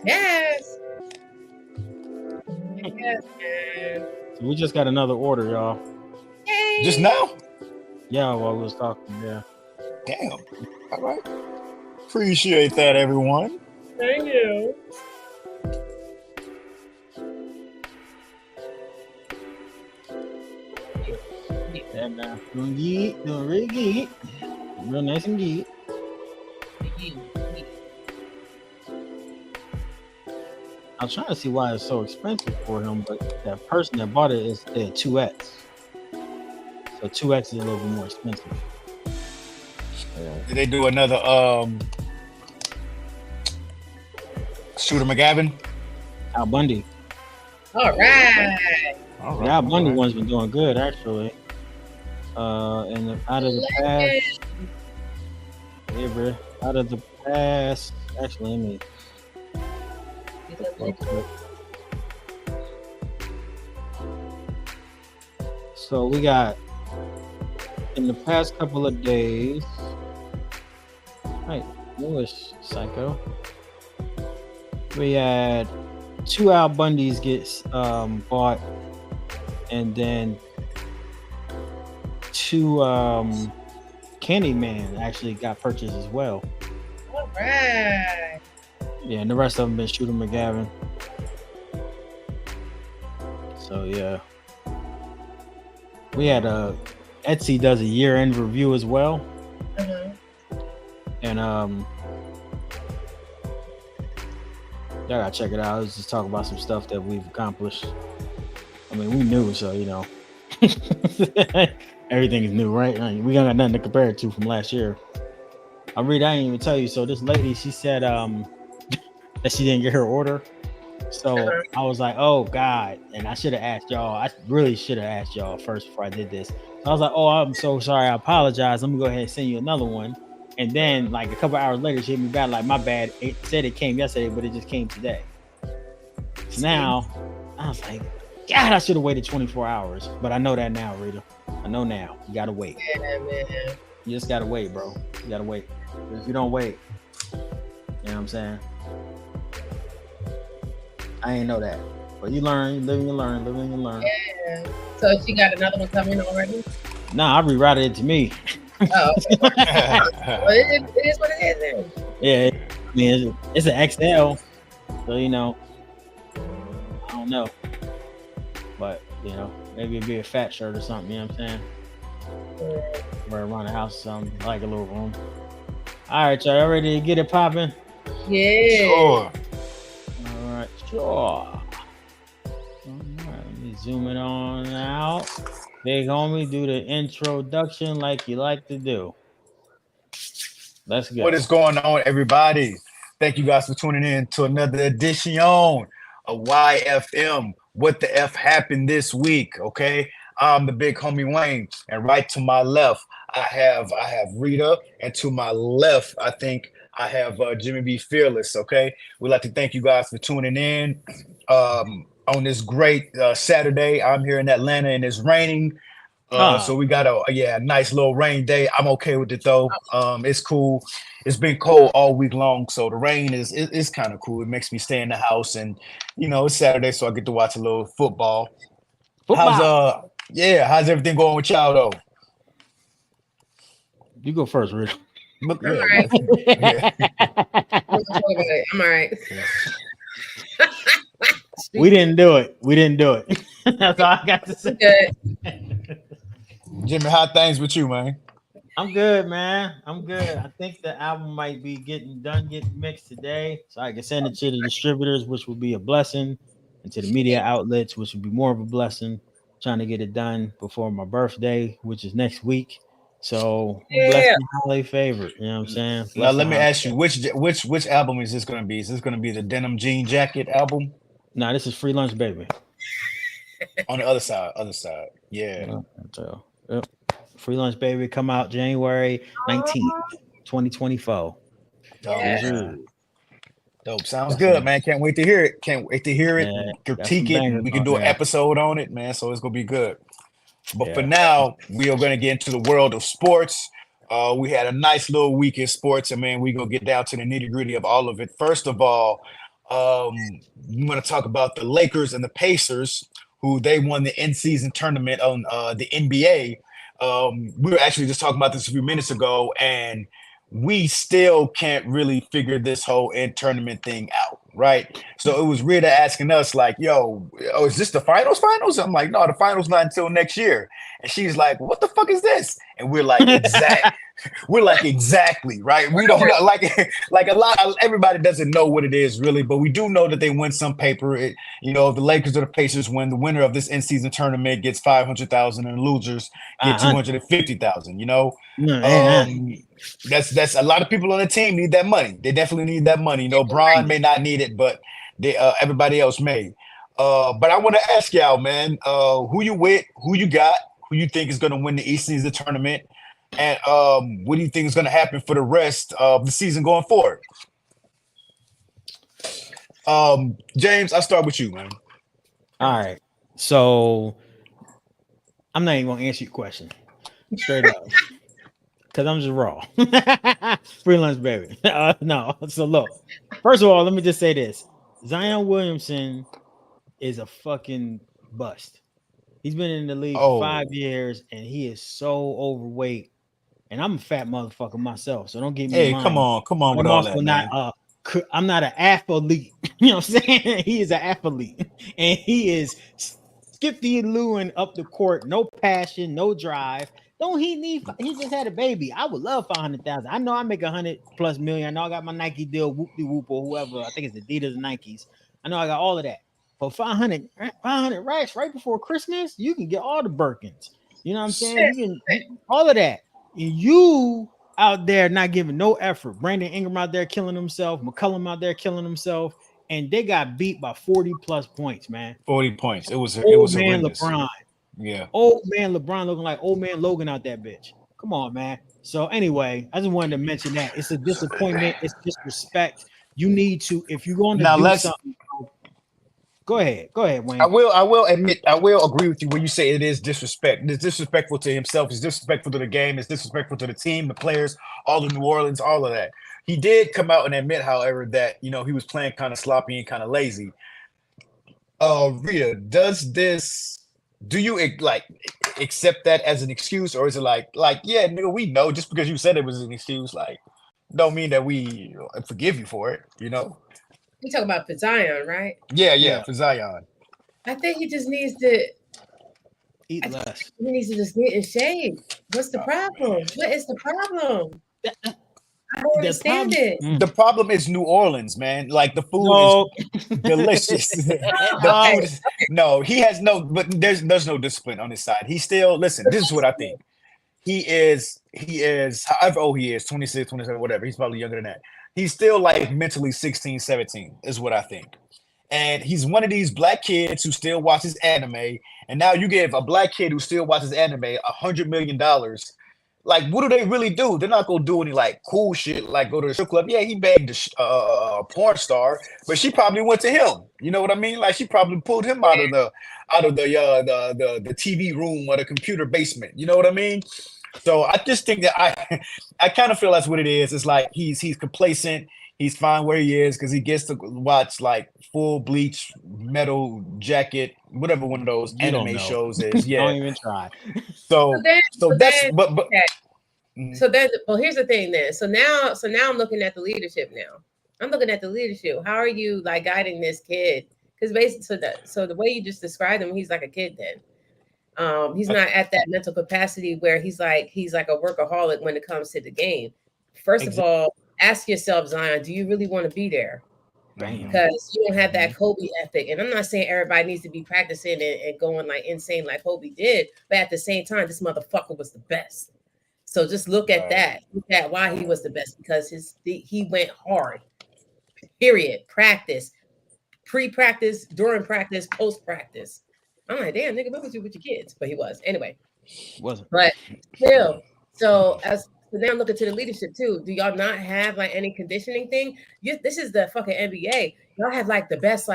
Yes. Yes, man. So we just got another order, y'all. Yay. Just now? Yeah, while we was talking, yeah. Damn. All right. Appreciate that, everyone. Thank you. Yeah, man. Doing geek, doing really geek. Real nice and geek. I was trying to see why it's so expensive for him, but that person that bought it is at 2X. So 2X is a little bit more expensive. Did they do another Shooter McGavin? Al Bundy. All right. The Al Bundy one's been doing good, actually. And out of the past, yeah, bro. Out of the past, actually, let me. So we got in the past couple of days. Right, Lewis Psycho. We had 2 Al Bundys get bought, and then 2 Candyman actually got purchased as well. All right. Yeah, and the rest of them been Shooter McGavin. So yeah, we had Etsy does a year-end review as well, and y'all gotta check it out. Let's just talk about some stuff that we've accomplished. I mean, we knew, so you know, everything is new, right? We got nothing to compare it to from last year. I didn't even tell you. So this lady, she said that she didn't get her order. So I was like, oh God. And I should have asked y'all. I really should have asked y'all first before I did this. So I was like, oh, I'm so sorry. I apologize. Let me go ahead and send you another one. And then like a couple hours later, she hit me back like, my bad. It said it came yesterday, but it just came today. So now I was like, God, I should have waited 24 hours. But I know that now, Rita. I know now. You got to wait. Yeah, man. You just got to wait, bro. You got to wait. If you don't wait, you know what I'm saying? I ain't know that. But you learn, you live and you learn, live and you learn. Yeah. So she got another one coming already? Nah, I rerouted it to me. Oh, okay. Well, it is what it is then. Yeah, I mean, it's an XL. So, you know, I don't know. But, you know, maybe it'd be a fat shirt or something, you know what I'm saying? Wear around the house or something, like a little room. All right, y'all ready to get it popping? Yeah. Sure. All right, sure. All right, let me zoom it on out. Big homie, do the introduction like you like to do. Let's go. What is going on, everybody? Thank you guys for tuning in to another edition of YFM. What the F happened this week? Okay, I'm the big homie Wayne, and right to my left, I have Rita, and to my left, I think I have Jimmy B. Fearless. Okay, we'd like to thank you guys for tuning in on this great Saturday. I'm here in Atlanta, and it's raining. So we got a nice little rain day. I'm okay with it though. It's cool. It's been cold all week long, so the rain is kind of cool. It makes me stay in the house, and you know it's Saturday, so I get to watch a little football. How's everything going with y'all though? You go first, Rich. I'm all right. I'm all right. We didn't do it. That's all I got to say. Good. Jimmy, how things with you, man? I'm good, man. I'm good. I think the album might be getting mixed today, so I can send it to the distributors, which will be a blessing, and to the media outlets, which will be more of a blessing. Trying to get it done before my birthday, which is next week. So bless my holiday favorite. You know what I'm saying? Now let me ask you, which album is this going to be? Is this going to be the Denim Jean Jacket album? No, this is Free Lunch Baby. On the other side. Yeah. Yep. Free Lunch Baby come out January 19th, 2024. Dope. Sounds good, man. Can't wait to hear it. Critique it. And we can do an episode on it, man. So it's gonna be good. But for now, we are gonna get into the world of sports. We had a nice little week in sports, and man, we're gonna get down to the nitty-gritty of all of it. First of all, We want to talk about the Lakers and the Pacers, who they won the in-season tournament on the NBA. We were actually just talking about this a few minutes ago, and we still can't really figure this whole in-tournament thing out, right? So it was Rita asking us, like, yo, oh, is this the finals? I'm like, no, the finals not until next year. And she's like, what the fuck is this? And we're like, exactly, right? We don't know, like a lot of everybody doesn't know what it is really, but we do know that they win some paper. The Lakers or the Pacers win. The winner of this in-season tournament gets 500,000, and the losers get 250,000. That's a lot of people on the team need that money. They definitely need that money. Bron may not need it, but everybody else may. But I want to ask y'all, man, who you with, who you got, who you think is going to win the East season tournament, and what do you think is going to happen for the rest of the season going forward? James, I'll start with you, man. All right. So I'm not even going to answer your question straight up because I'm just raw. Freelance baby. No. So look, first of all, let me just say this. Zion Williamson is a fucking bust. He's been in the league for 5 years, and he is so overweight. And I'm a fat motherfucker myself, so don't get me wrong. Come on with all that, man. I'm not an athlete. You know what I'm saying? He is an athlete, and he is Skippy Lewin up the court. No passion, no drive. Don't he need? He just had a baby. I would love 500,000. I know I make 100+ million. I know I got my Nike deal, whoop de whoop or whoever. I think it's Adidas and Nikes. I know I got all of that. For 500 racks right before Christmas, you can get all the Birkins. You know what I'm saying? You can all of that. You out there not giving no effort. Brandon Ingram out there killing himself. McCollum out there killing himself. And they got beat by 40+ points, man. 40 points. It was man horrendous. LeBron. Yeah. Old man LeBron looking like old man Logan out that bitch. Come on, man. So anyway, I just wanted to mention that. It's a disappointment. It's disrespect. You need to, if you're going to do something. Go ahead, Wayne. I will agree with you when you say it is disrespect. It's disrespectful to himself. It's disrespectful to the game. It's disrespectful to the team, the players, all of New Orleans, all of that. He did come out and admit, however, that he was playing kind of sloppy and kind of lazy. Rita, do you accept that as an excuse, or is it like yeah, nigga, we know just because you said it was an excuse, don't mean that we forgive you for it, You talking about for Zion, right? Yeah, for Zion. I think he just needs to eat less. He needs to just get in shape. What's the problem? What is the problem? I don't understand it. The problem is New Orleans, man. Like, the food is delicious. No, he has but there's no discipline on his side. He still, listen, this is what I think. He is, however old he is, 26, 27, whatever. He's probably younger than that. He's still mentally 16, 17 is what I think. And he's one of these black kids who still watches anime. And now you give a black kid who still watches anime $100 million. Like, what do they really do? They're not gonna do any cool shit, like go to the strip club. Yeah, he begged a porn star, but she probably went to him. You know what I mean? Like, she probably pulled him out of the TV room or the computer basement. You know what I mean? So I just think that I kind of feel that's what it is. It's like he's complacent. He's fine where he is because he gets to watch full Bleach, Metal Jacket, whatever one of those anime shows is. Yeah, don't even try. So here's the thing then. So now I'm looking at the leadership now. I'm looking at the leadership. How are you guiding this kid? Because basically, so the way you just described him, he's like a kid then. He's not at that mental capacity where he's like a workaholic when it comes to the game. First of all, ask yourself, Zion, do you really want to be there? Because you don't have that Kobe ethic. And I'm not saying everybody needs to be practicing and going insane like Kobe did, but at the same time, this motherfucker was the best. So just look at that. Look at why he was the best, because he went hard. Period. Practice, pre-practice, during practice, post-practice. I'm like, damn, nigga, what was you with your kids? But he was. Anyway. Wasn't. But still, so now I'm looking to the leadership too. Do y'all not have any conditioning thing? This is the fucking NBA. Y'all have the best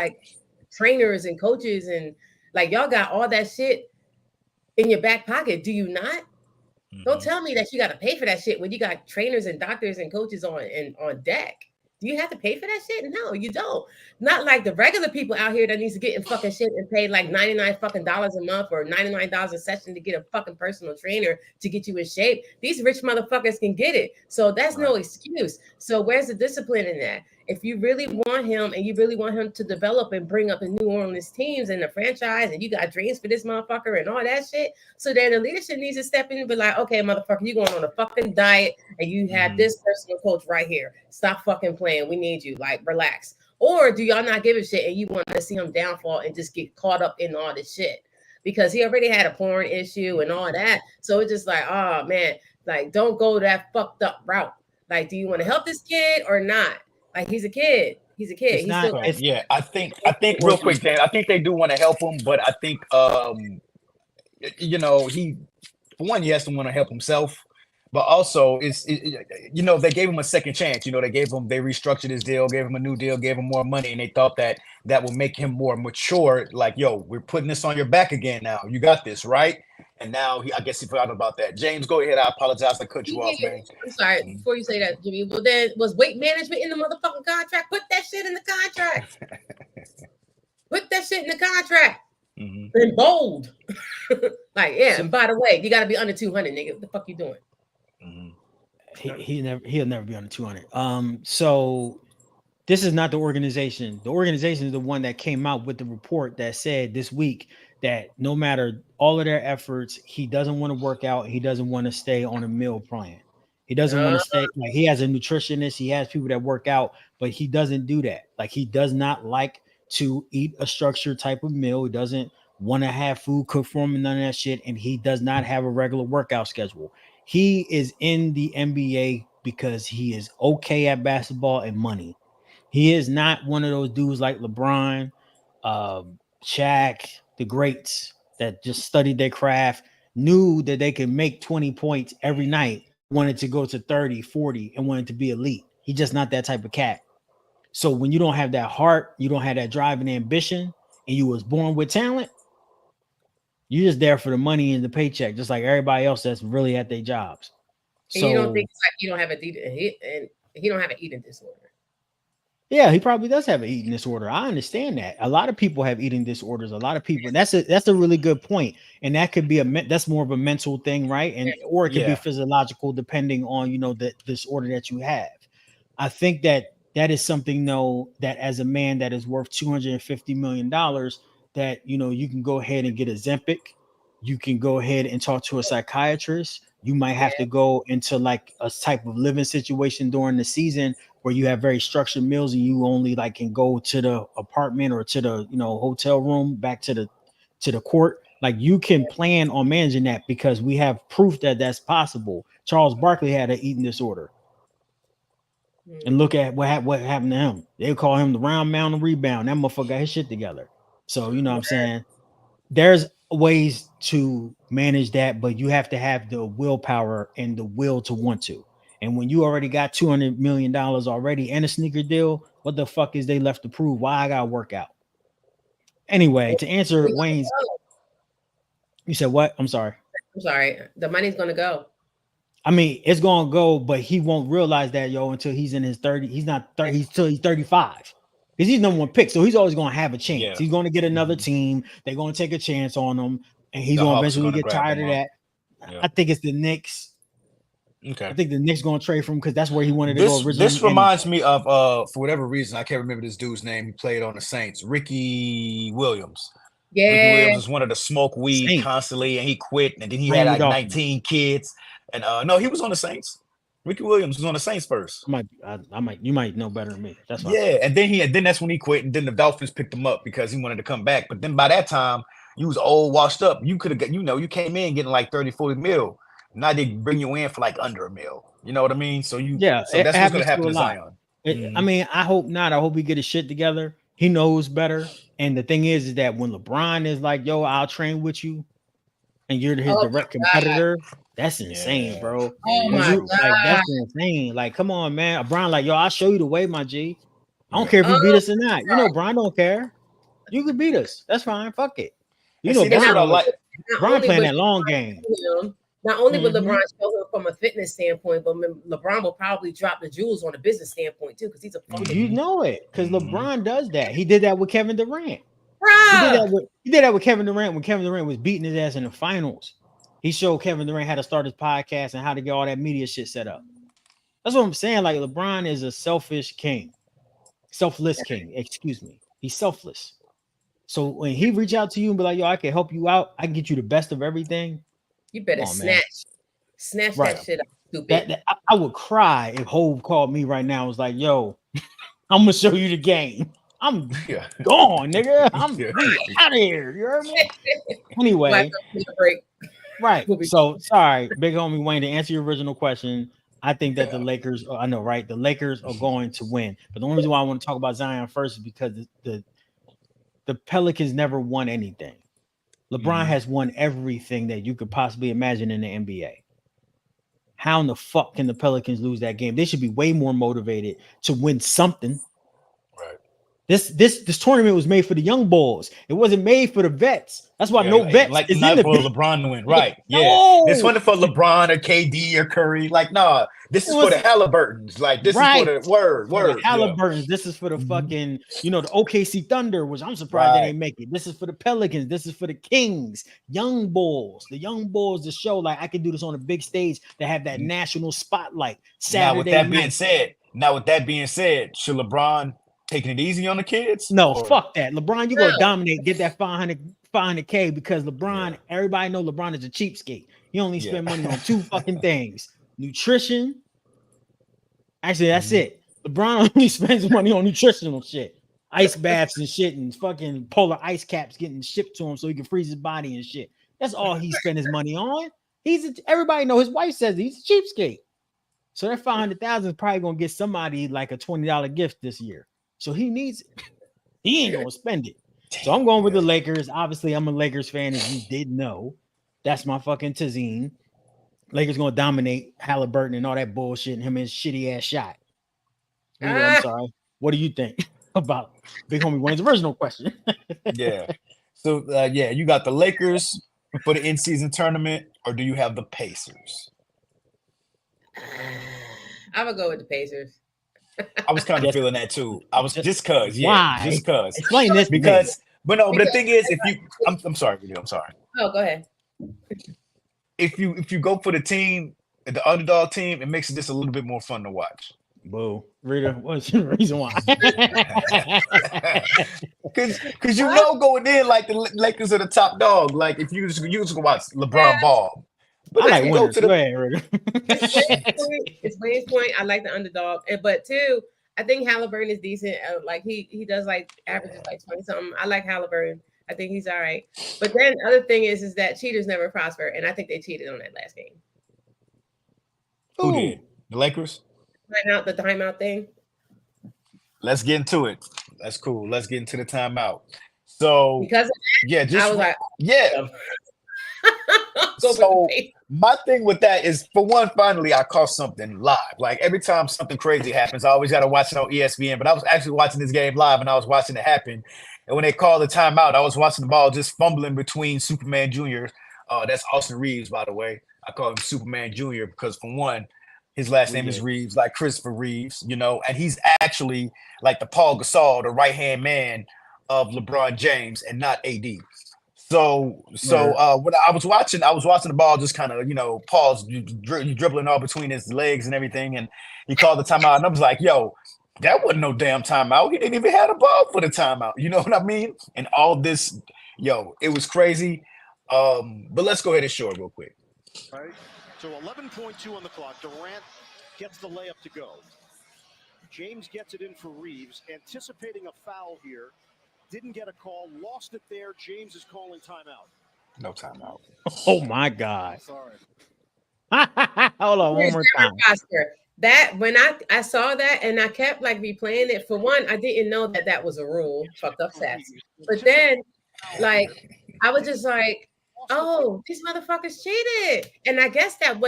trainers and coaches, and y'all got all that shit in your back pocket. Do you not? Don't tell me that you got to pay for that shit when you got trainers and doctors and coaches on deck. Do you have to pay for that shit? No, you don't. Not like the regular people out here that needs to get in fucking shit and pay like 99 fucking dollars a month or $99 a session to get a fucking personal trainer to get you in shape. These rich motherfuckers can get it. So that's no excuse. So where's the discipline in that? If you really want him and you really want him to develop and bring up the New Orleans teams and the franchise, and you got dreams for this motherfucker and all that shit, so then the leadership needs to step in and be like, okay, motherfucker, you going on a fucking diet and you have this personal coach right here. Stop fucking playing. We need you. Like, relax. Or do y'all not give a shit and you want to see him downfall and just get caught up in all this shit? Because he already had a porn issue and all that. So it's just like, oh man, like, don't go that fucked up route. Like, do you want to help this kid or not? Like, he's a kid. He's a kid. It's not. Yeah, I think real quick, Dan. I think they do want to help him, but I think you know, he has to want to help himself, but also you know, they gave him a second chance. You know, they restructured his deal, gave him a new deal, gave him more money, and they thought that would make him more mature. Like, yo, we're putting this on your back again now. You got this, right? And now I guess he forgot about that. James, go ahead. I apologize. I cut you off, man. I'm sorry. Before you say that, Jimmy, well, then was weight management in the motherfucking contract? Put that shit in the contract. Put that shit in the contract. In bold. Like, yeah. And by the way, you got to be under 200, nigga. What the fuck you doing? He'll never be under 200. So this is not the organization. The organization is the one that came out with the report that said this week that no matter all of their efforts, he doesn't want to work out. He doesn't want to stay on a meal plan. He doesn't want to stay. Like, he has a nutritionist. He has people that work out, but he doesn't do that. Like, he does not like to eat a structured type of meal. He doesn't want to have food cooked for him and none of that shit. And he does not have a regular workout schedule. He is in the NBA because he is okay at basketball and money. He is not one of those dudes like LeBron, Shaq, the greats that just studied their craft, knew that they could make 20 points every night, wanted to go to 30, 40, and wanted to be elite. He's just not that type of cat. So when you don't have that heart, you don't have that drive and ambition, and you was born with talent, you're just there for the money and the paycheck, just like everybody else that's really at their jobs. And so you don't think like you don't have he don't have an eating disorder. Yeah, he probably does have an eating disorder. I understand that. A lot of people have eating disorders. A lot of people. That's a really good point. And that could be that's more of a mental thing, right? And or it could be physiological, depending on, you know, the disorder that you have. I think that is something, though, that as a man that is worth $250 million, that, you know, you can go ahead and get Ozempic. You can go ahead and talk to a psychiatrist. You might have to go into like a type of living situation during the season where you have very structured meals and you only like can go to the apartment or to the, you know, hotel room, back to the court. Like, you can plan on managing that because we have proof that that's possible. Charles Barkley had an eating disorder. And look at what happened to him. They call him the round mound rebound. That motherfucker got his shit together. So, you know what I'm saying? There's ways to manage that, but you have to have the willpower and the will to want to. And when you already got $200 million already and a sneaker deal, what the fuck is they left to prove? Why I got to work out? Anyway, to answer Wayne's, you said what? I'm sorry. The money's going to go. I mean, it's going to go, but he won't realize that, until he's in his 30s. He's not 30, till he's 35. Because he's number one pick, so he's always going to have a chance. Yeah. He's going to get another team. They're going to take a chance on him, and he's going to eventually get tired of that. Yeah. I think it's the Knicks. Okay. I think the Knicks going to trade for him because that's where he wanted to go originally. This reminds me of, for whatever reason, I can't remember this dude's name. He played on the Saints, Ricky Williams. Yeah. Ricky Williams was one of the smoke weed constantly, and he quit, and then he had like 19 kids. And no, he was on the Saints. Ricky Williams was on the Saints first. You might know better than me. That's fine. Yeah, and then that's when he quit, and then the Dolphins picked him up because he wanted to come back. But then by that time, you was old, washed up. You could have got, you came in getting like 30, 40 mil. Now they bring you in for like under a mil. You know what I mean? So that's what's gonna happen to Zion. I mean, I hope not. I hope he get his shit together. He knows better. And the thing is that when LeBron is like, yo, I'll train with you, and you're his direct competitor. That's insane, bro. Oh my God. Like, that's insane. Like, come on, man. Brian, like, yo, I'll show you the way, my G. I don't care if you beat us or not. You know, Brian don't care. You can beat us. That's fine. Fuck it. You know, Brian playing that long game. Not only would LeBron show him from a fitness standpoint, but LeBron will probably drop the jewels on a business standpoint too, because he's a fucking. You know it, because LeBron does that. He did that with Kevin Durant. Bruh. He did that with Kevin Durant when Kevin Durant was beating his ass in the finals. He showed Kevin Durant how to start his podcast and how to get all that media shit set up. That's what I'm saying. Like, LeBron is a selfish king. Selfless king, excuse me. He's selfless. So when he reach out to you and be like, yo, I can help you out, I can get you the best of everything. You better snatch that shit up, stupid. I would cry if Hove called me right now and was like, yo, I'm gonna show you the game. I'm gone, nigga. I'm out of here. You heard me? Anyway, right. So sorry, big homie Wayne, to answer your original question. I think that the Lakers, I know, right? The Lakers are going to win. But the only reason why I want to talk about Zion first is because the Pelicans never won anything. LeBron has won everything that you could possibly imagine in the NBA. How in the fuck can the Pelicans lose that game? They should be way more motivated to win something. Right. This tournament was made for the young bulls. It wasn't made for the vets. That's why no vets like is not in for LeBron to win. Right. Yeah. This wasn't for LeBron or KD or Curry. Like, nah, this is for the Halliburtons. Like, this is for the word. The Halliburtons. This is for the fucking, the OKC Thunder, which I'm surprised they didn't make it. This is for the Pelicans. This is for the Kings, young bulls. The young bulls to show like I can do this on a big stage to have that national spotlight. Saturday Now, with that being said, should LeBron taking it easy on the kids? No, fuck that. LeBron, you go dominate, get that 500K because LeBron, everybody know LeBron is a cheapskate. He only spend money on two fucking things: nutrition. Actually, that's it. LeBron only spends money on nutritional shit, ice baths and shit, and fucking polar ice caps getting shipped to him so he can freeze his body and shit. That's all he spent his money on. Everybody know his wife says he's a cheapskate. So that 500,000 is probably gonna get somebody like a $20 gift this year. So he needs it. He ain't gonna spend it. So I'm going with the Lakers. Obviously, I'm a Lakers fan, as you did know. That's my fucking Tazine. Lakers gonna dominate Halliburton and all that bullshit and him and his shitty ass shot. Anyway, I'm sorry. What do you think about Big Homie Wayne's original question? So you got the Lakers for the in-season tournament, or do you have the Pacers? I'm gonna go with the Pacers. I was kind of feeling that too. I was just cause. Explain this because. But the thing is, if you, I'm sorry, I'm sorry. Oh, go ahead. If you go for the team, the underdog team, it makes it just a little bit more fun to watch. Boo, Rita, what's the reason why? Because going in like the Lakers are the top dog. Like if you just go watch LeBron ball. But I like winners. Go ahead, it's Wayne's point. I like the underdog, but too, I think Halliburton is decent. Like he does like averages like 20 something. I like Halliburton. I think he's all right. But then the other thing is that cheaters never prosper, and I think they cheated on that last game. Who did? The Lakers? The timeout thing. Let's get into it. That's cool. Let's get into the timeout. So because I was like, So my thing with that is, for one, finally I caught something live. Like every time something crazy happens, I always got to watch it on ESPN. But I was actually watching this game live, and I was watching it happen. And when they called the timeout, I was watching the ball just fumbling between Superman Jr. That's Austin Reeves, by the way. I call him Superman Jr. because, for one, his last name is Reeves, like Christopher Reeves, and he's actually like the Paul Gasol, the right-hand man of LeBron James, and not AD. So when I was watching the ball just kind of, Paul's dribbling all between his legs and everything, and he called the timeout, and I was like, yo, that wasn't no damn timeout. He didn't even have a ball for the timeout. You know what I mean? And all this, it was crazy. But let's go ahead and show it real quick. All right. So 11.2 on the clock. Durant gets the layup to go. James gets it in for Reeves, anticipating a foul here. Didn't get a call, lost it there. James is calling timeout. No timeout. Oh my God. Sorry. Hold on, one more time. That when I saw that and I kept like replaying it. For one, I didn't know that was a rule. Fucked up stats. But then, like, I was just like, oh, these motherfuckers cheated, and I guess that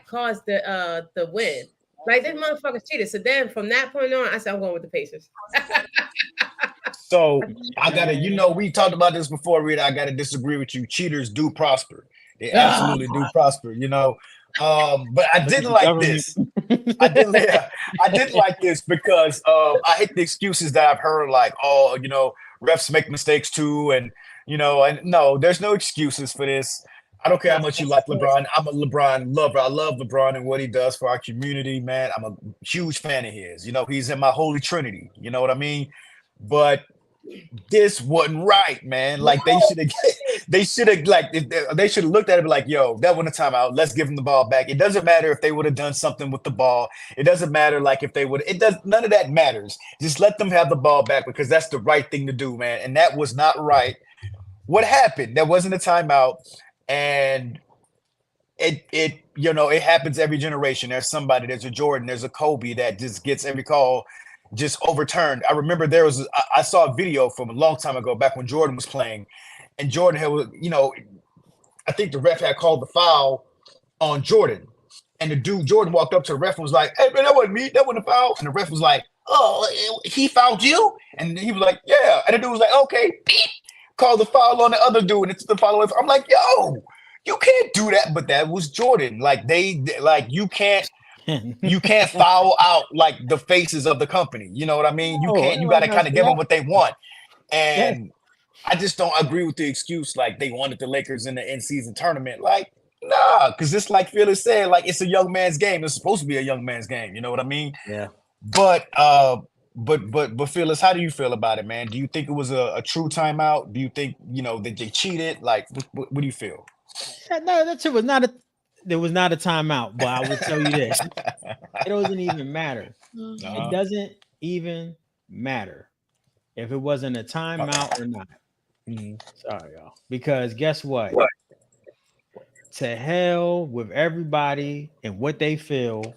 caused the win. Like, these motherfuckers cheated. So then from that point on, I said I'm going with the Pacers. So I gotta, we talked about this before, Rita. I gotta disagree with you. Cheaters do prosper. They absolutely do prosper, you know. But I didn't like this. I didn't like this because I hate the excuses that I've heard, like, oh, you know, refs make mistakes too, and you know, and no, there's no excuses for this. I don't care how much you like LeBron. I'm a LeBron lover. I love LeBron and what he does for our community, man. I'm a huge fan of his. You know, he's in my holy trinity. You know what I mean? But this wasn't right, man. Like they should have looked at it like, yo, that wasn't a timeout. Let's give him the ball back. It doesn't matter if they would have done something with the ball. It doesn't matter like if they would. It does. None of that matters. Just let them have the ball back because that's the right thing to do, man. And that was not right. What happened? There wasn't a timeout. And it you know, it happens every generation. There's somebody, there's a Jordan, there's a Kobe that just gets every call just overturned. I remember I saw a video from a long time ago back when Jordan was playing, and Jordan had, you know, I think the ref had called the foul on Jordan, and the dude Jordan walked up to the ref and was like, "Hey man, that wasn't me, that wasn't a foul." And the ref was like, "Oh, he fouled you?" And he was like, "Yeah." And the dude was like, "Okay, beep." Called the foul on the other dude, and it's the foul. I'm like, yo, you can't do that. But that was Jordan. Like you can't foul out like the faces of the company. You know what I mean? You can't. You got to kind of give them what they want. And I just don't agree with the excuse like they wanted the Lakers in the in-season tournament. Like, nah, because it's like Phyllis said, like it's a young man's game. It's supposed to be a young man's game. You know what I mean? Yeah. But Phyllis, how do you feel about it, man? Do you think it was a true timeout? Do you think, you know, that they cheated? Like, what do you feel? No, that shit was not a. There was not a timeout, but I will tell you this: it doesn't even matter. It doesn't even matter if it wasn't a timeout or not. Sorry, y'all. Because guess what? To hell with everybody and what they feel.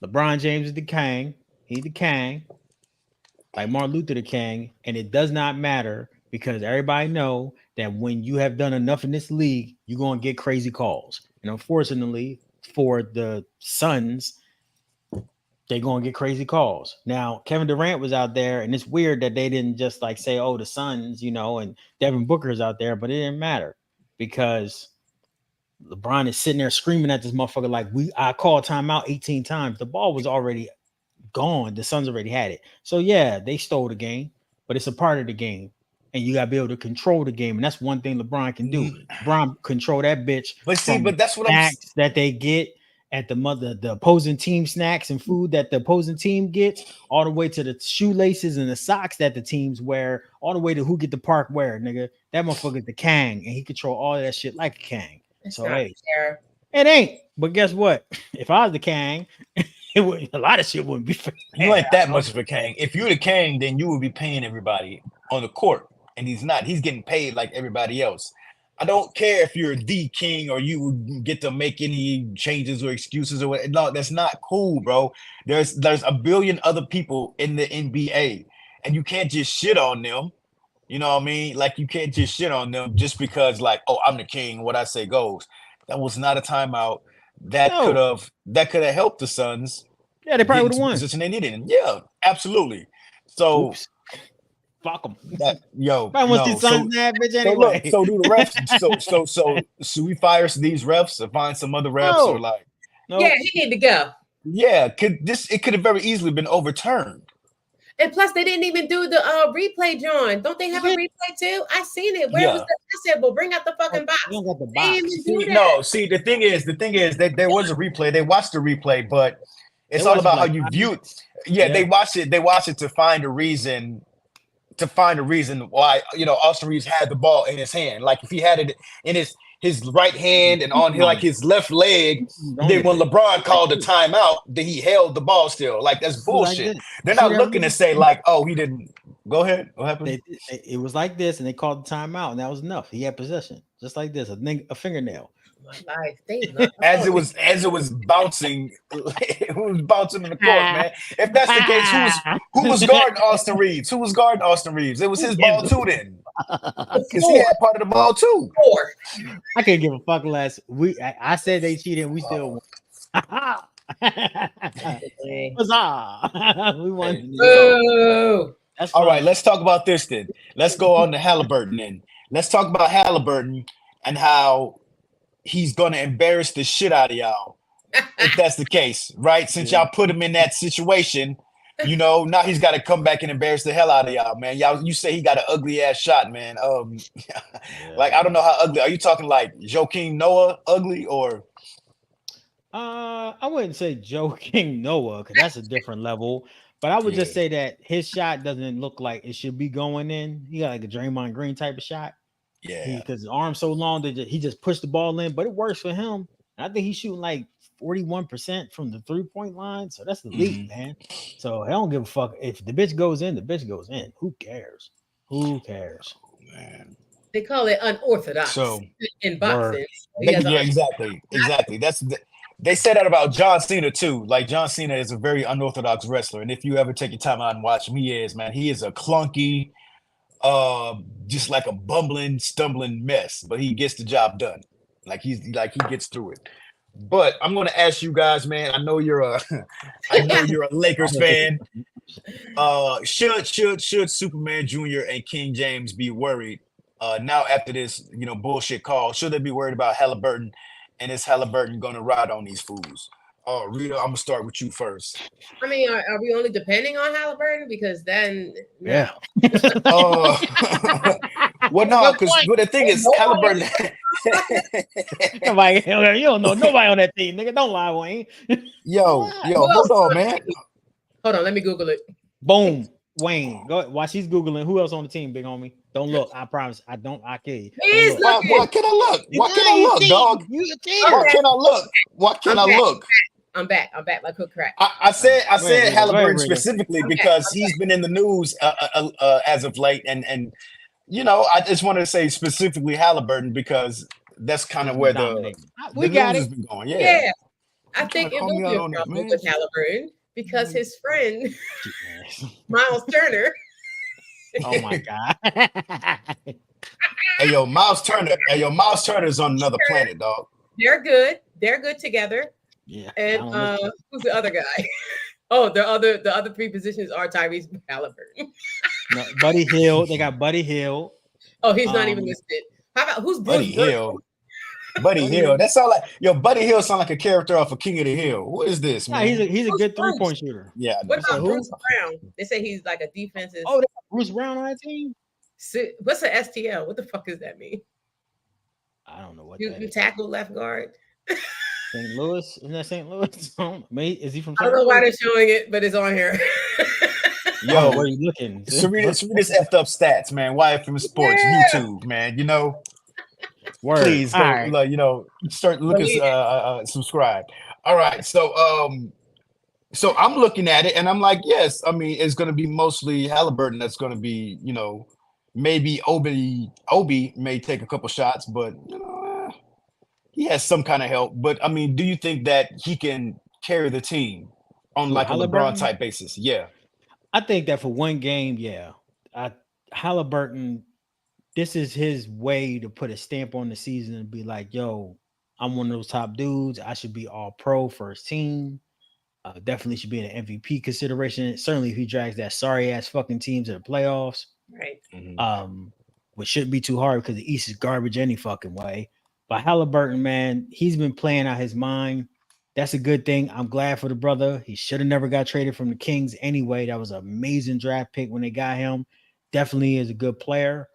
LeBron James is the king. He's the king. Like Martin Luther the king, and it does not matter because everybody know that when you have done enough in this league, you're going to get crazy calls. And unfortunately for the Suns, they're going to get crazy calls. Now, Kevin Durant was out there, and it's weird that they didn't just like say, oh, the Suns, you know, and Devin Booker's out there, but it didn't matter because LeBron is sitting there screaming at this motherfucker like, I called timeout 18 times. The ball was already gone. The Suns already had it. So yeah, they stole the game, but it's a part of the game, and you gotta be able to control the game, and that's one thing LeBron can do. LeBron control that bitch. But see, but that's what snacks that they get at the opposing team, snacks and food that the opposing team gets, all the way to the shoelaces and the socks that the teams wear, all the way to who get the park wear, nigga. That motherfucker's the king, and he control all of that shit like a king. It's so not hey, fair. It ain't. But guess what? If I was the king, a lot of shit wouldn't be fair. You ain't that much of a king. If you're the king, then you would be paying everybody on the court, and he's not. He's getting paid like everybody else. I don't care if you're the king or you get to make any changes or excuses or what. No, that's not cool, bro. There's a billion other people in the NBA, and you can't just shit on them. You know what I mean? Like you can't just shit on them just because, like, oh, I'm the king. What I say goes. That was not a timeout. That could have helped the Suns. Yeah, they probably would have won. Position they needed. Yeah, absolutely. So. Oops. Fuck them. Yo, bitch anyway. So do the refs. So we fire these refs or find some other refs or like? No. Yeah, he need to go. Yeah, it could have very easily been overturned. And plus, they didn't even do the replay, John. Don't they have a replay too? I seen it. Where was the? I said, well, bring out the fucking box. You don't got the box. No, see, the thing is that there was a replay. They watched the replay, but it's all about how you view it. Yeah, they watched it. They watched it to find a reason. Why, you know, Austin Reeves had the ball in his hand. Like if he had it in his right hand and on his left leg, then when LeBron called the timeout, then he held the ball still. Like that's bullshit. They're not looking to say like, oh, he didn't. Go ahead. What happened? It was like this, and they called the timeout, and that was enough. He had possession, just like this, a fingernail. As it was bouncing, it was bouncing in the court, man. If that's the case, who was guarding Austin Reeves? Who was guarding Austin Reeves? It was his ball too, then, because he had part of the ball too. I can't give a fuck less. I said they cheated, and we still won. We won. All right, let's talk about this then. Let's go on to Halliburton then. Let's talk about Halliburton and how he's gonna embarrass the shit out of y'all. If that's the case, right? Since y'all put him in that situation, now he's got to come back and embarrass the hell out of y'all, man. Y'all, you say he got an ugly ass shot, man. Like I don't know how ugly. Are you talking like Joakim Noah ugly or? I wouldn't say Joakim Noah because that's a different level. But I would just say that his shot doesn't look like it should be going in. He got like a Draymond Green type of shot. Yeah, because his arm's so long that he just pushed the ball in, but it works for him. And I think he's shooting like 41% from the 3-point line, so that's the league, man. So I don't give a fuck if the bitch goes in. The bitch goes in. Who cares? Who cares? Oh, man. They call it unorthodox in boxing. Exactly. They said that about John Cena too. Like John Cena is a very unorthodox wrestler, and if you ever take your time out and watch him, he is a clunky, just like a bumbling, stumbling mess, but he gets the job done. Like he gets through it. But I'm going to ask you guys, man. I know you're a Lakers fan. Should Superman Jr. and King James be worried now after this, bullshit call? Should they be worried about Halliburton, and is Halliburton going to ride on these fools? Rita, I'm gonna start with you first. I mean, are we only depending on Halliburton? Because then, yeah. Well, no, because the thing is, Halliburton. Nobody, you don't know nobody on that team, nigga. Don't lie, Wayne. Yo, hold on, man. Hold on, let me Google it. Boom, Wayne. Go while she's Googling. Who else on the team, big homie? Don't look. I promise. I kill you. Why can I look? Why can I look, dog? Why can I look? Why can I look? I'm back like a crack. I said Halliburton specifically because he's been in the news as of late, and I just wanted to say specifically Halliburton because that's kind of where the news has been going. Yeah. I think it will be a problem with Halliburton because his friend Miles Turner. Oh my god! Hey, Miles Turner's on another planet, dog. They're good. They're good together. Yeah. And who's the other guy? Oh, the other three positions are Tyrese Halliburton. No, Buddy Hield. They got Buddy Hield. Oh, he's not even listed. How about who's Buddy Hill? Buddy Hill. That sound like Buddy Hill sound like a character off of King of the Hill. What is this, man? He's a good 3-point shooter. Yeah. What about Bruce Brown? They say he's like a defensive. Oh, Bruce Brown on that team? What's an STL? What the fuck does that mean? I don't know what you tackle left guard. St. Louis? Isn't that St. Louis? Is he from? I don't know why they're showing it, but it's on here. Yo, where are you looking? Read this effed up stats, man. YFM Sports, YouTube, man. Word. Please go, start looking, subscribe. All right, so I'm looking at it and I'm like, yes, I mean it's going to be mostly Halliburton that's going to be, maybe Obi may take a couple shots, but he has some kind of help. But I mean, do you think that he can carry the team on like a LeBron type basis? Yeah. I think that for one game, Halliburton, this is his way to put a stamp on the season and be like, yo, I'm one of those top dudes. I should be all pro first team. Definitely should be in an MVP consideration. Certainly if he drags that sorry ass fucking team to the playoffs. Right. Mm-hmm. Which shouldn't be too hard because the East is garbage any fucking way. But Halliburton, man, he's been playing out his mind. That's a good thing. I'm glad for the brother. He should have never got traded from the Kings anyway. That was an amazing draft pick when they got him. Definitely is a good player.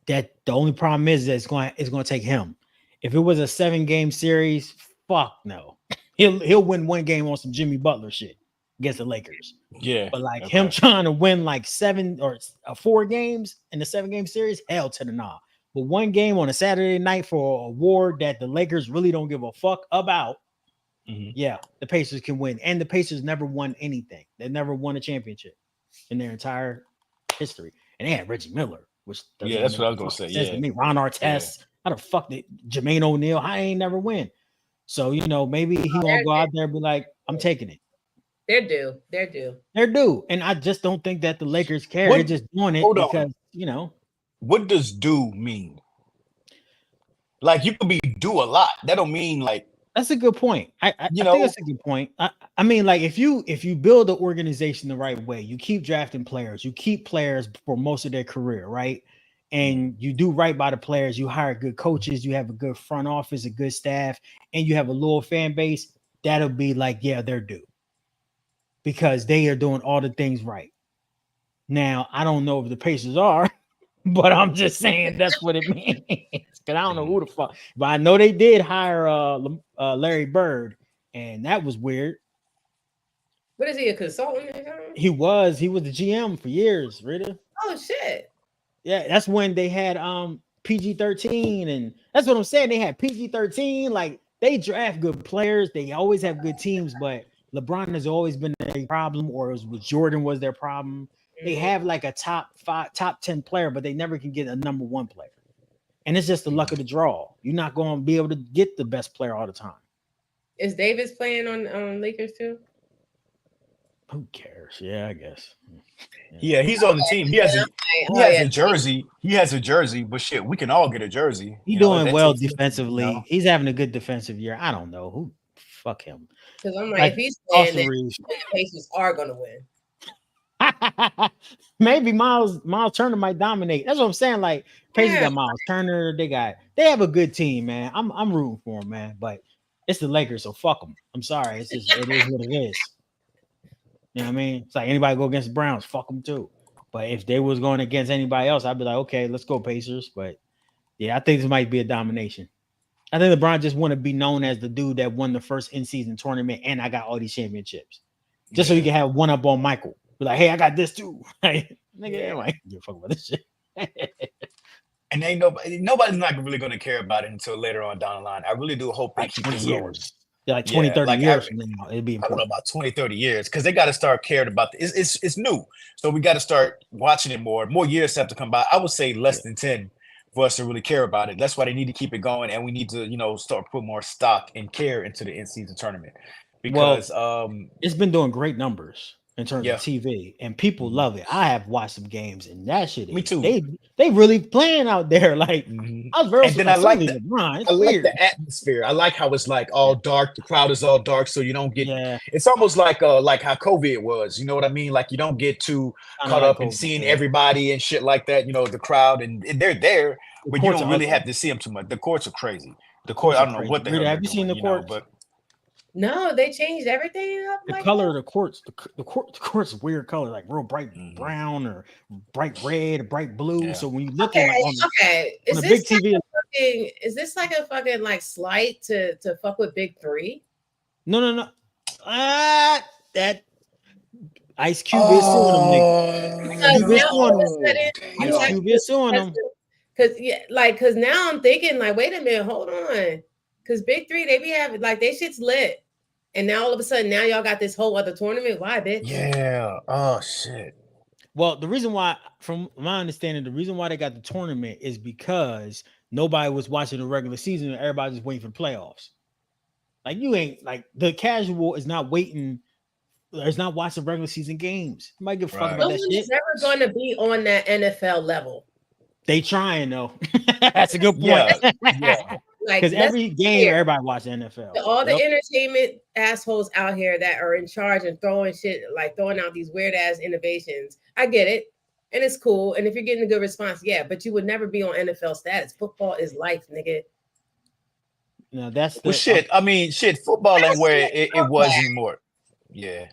That the only problem is that it's going to take him. If it was a 7-game series, fuck no. He'll win one game on some Jimmy Butler shit against the Lakers. Yeah. But him trying to win like 7 or 4 games in the 7-game series, hell to the nah. But one game on a Saturday night for an award that the Lakers really don't give a fuck about, the Pacers can win. And the Pacers never won anything. They never won a championship in their entire history. And they had Reggie Miller, which that's what I was going to say. Yeah. To me, Ron Artest, how the fuck did Jermaine O'Neal? I ain't never win. So, maybe he won't go out there and be like, I'm taking it. They're due. And I just don't think that the Lakers care. They're just doing it because, What does due mean? Like you could be due a lot. That don't mean like. That's a good point. I think that's a good point. I mean, like if you build the organization the right way, you keep drafting players, you keep players for most of their career, right? and you do right by the players, you hire good coaches, you have a good front office, a good staff, and you have a loyal fan base, that'll be like, yeah, they're due. Because they are doing all the things right. Now, I don't know if the Pacers are, but I'm just saying that's what it means. Because I don't know who the fuck. But I know they did hire Larry Bird, and that was weird. What is he, a consultant or something? He was the GM for years, Rita. Oh shit. Yeah, that's when they had PG-13, and that's what I'm saying. They had PG-13. Like, they draft good players. They always have good teams, but LeBron has always been a problem, or it was Jordan was their problem. They have like a top 10 player, but they never can get a number one player. And it's just the luck of the draw. You're not going to be able to get the best player all the time. Is Davis playing on Lakers too? Who cares? Yeah, I guess. Yeah, he's on the team. He has a jersey. He has a jersey, but shit, we can all get a jersey. He's doing well defensively. You know? He's having a good defensive year. I don't know. Who fuck him. Because I'm like, if he's playing, then the Pacers are going to win. Maybe Miles Turner might dominate. That's what I'm saying. Like, Pacers got Miles Turner. They have a good team, man. I'm rooting for them, man. But it's the Lakers, so fuck them. I'm sorry. It is what it is. You know what I mean? It's like anybody go against the Browns, fuck them too. But if they was going against anybody else, I'd be like, okay, let's go Pacers. But yeah, I think this might be a domination. I think LeBron just want to be known as the dude that won the first in-season tournament, and I got all these championships, just so you can have one up on Michael. Be like, hey, I got this too. Nigga, I ain't give a fuck about this shit. And ain't nobody's not really going to care about it until later on down the line. I really do hope they keep this going. Yeah, like 20, 30 years from now, it'd be important. I don't know about 20, 30 years, because they got to start caring about this. It's new. So we got to start watching it more. More years have to come by. I would say less than 10 for us to really care about it. That's why they need to keep it going, and we need to, start putting more stock and care into the in-season tournament. Because it's been doing great numbers in terms of TV, and people love it. I have watched some games, and that shit. Me too. They really playing out there. Like I was very. And then I like the atmosphere. I like how it's like all dark. The crowd is all dark, so you don't get. Yeah. It's almost like how COVID was. You know what I mean? Like you don't get too caught up in seeing everybody and shit like that. The crowd and they're there, but you don't really have to see them too much. The courts are crazy. The court. I don't know what the hell. Have you seen the court? No, they changed everything up. The color of the courts, the court's weird color, like real bright brown or bright red or bright blue. Yeah. So when you look at is this big TV, is this like a fucking like slight to fuck with Big Three? No. That Ice Cube is suing them, nigga. Ice Cube is suing them. Because now I'm thinking like, wait a minute, hold on, because Big Three they be having like they shit's lit. And now all of a sudden, now y'all got this whole other tournament. Why, bitch? Yeah. Oh, shit. Well, the reason why, from my understanding, the reason why they got the tournament is because nobody was watching the regular season and everybody's just waiting for the playoffs. Like, you ain't, like, the casual is not waiting, is not watching regular season games. You might give a fuck about that shit. It's never going to be on that NFL level. They trying, though. That's a good point. Yeah. Because every game, everybody watches NFL. All the entertainment assholes out here that are in charge and throwing shit, like throwing out these weird ass innovations. I get it. And it's cool. And if you're getting a good response, but you would never be on NFL status. Football is life, nigga. No, that's shit. I mean, football ain't where it was anymore. Yeah.